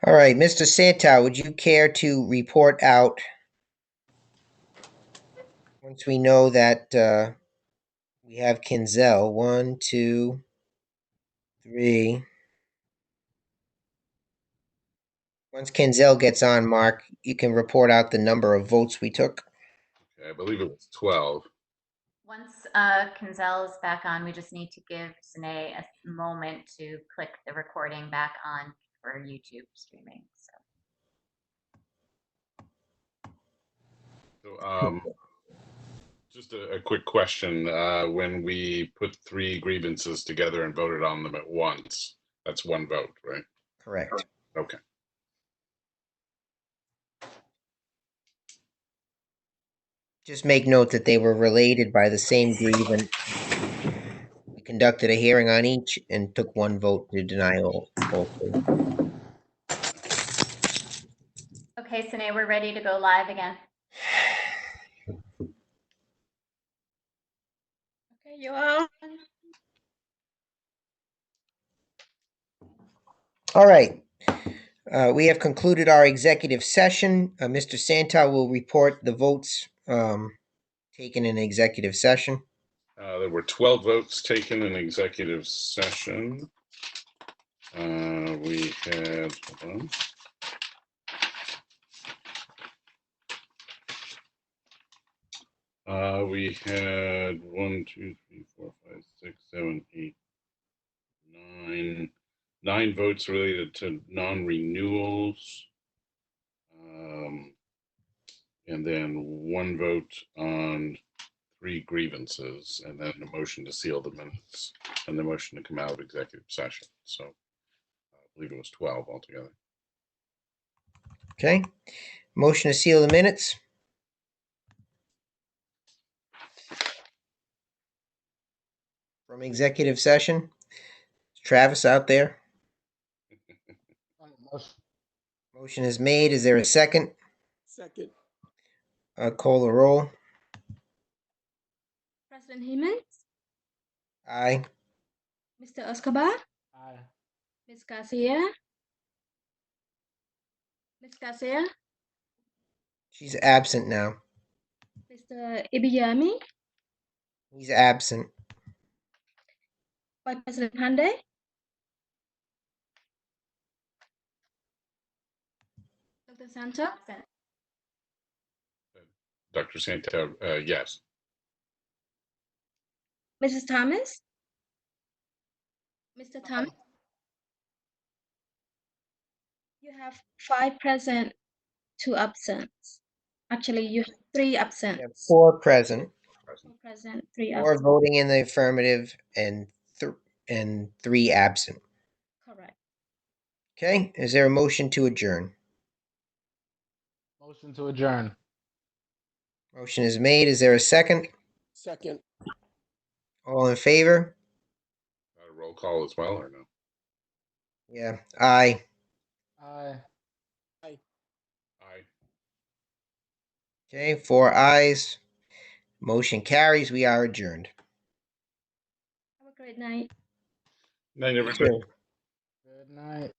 All right, Mr. Santow, would you care to report out once we know that we have Kinzel? 1, 2, 3. Once Kinzel gets on, Mark, you can report out the number of votes we took. Okay, I believe it was 12. Once Kinzel is back on, we just need to give Sine a moment to click the recording back on for YouTube streaming. So, just a quick question. When we put 3 grievances together and voted on them at once, that's one vote, right? Correct. Okay. Just make note that they were related by the same grievance. We conducted a hearing on each and took one vote to deny all 3. Okay, Sine, we're ready to go live again. Okay, you are. All right. We have concluded our executive session. Mr. Santow will report the votes taken in executive session. There were 12 votes taken in executive session. We had, hold on. We had 1, 2, 3, 4, 5, 6, 7, 8, 9. 9 votes related to non-renewals. And then 1 vote on 3 grievances, and then a motion to seal the minutes, and the motion to come out of executive session. So I believe it was 12 altogether. Okay. Motion to seal the minutes. From executive session. Is Travis out there? Motion is made. Is there a second? Second. Call the roll. President Heeman, Aye. Mr. Escobar, Aye. Ms. Garcia, Ms. Garcia, She's absent now. Mr. Ibiyami, He's absent. Vice President Hande, Dr. Santo, Dr. Santo, yes. Mrs. Thomas, Mr. Thomas. You have 5 present, 2 absent. Actually, you have 3 absent. We have 4 present. 4 present, 3 4 absent. voting in the affirmative and 3 absent. Correct. Okay. Is there a motion to adjourn? Motion to adjourn. Motion is made. Is there a second? Second. All in favor? A roll call as well, or no? Yeah. Aye. Aye. Aye. Okay. 4 ayes. Motion carries. We are adjourned. Have a great night. Night, everybody. Sure. Good night.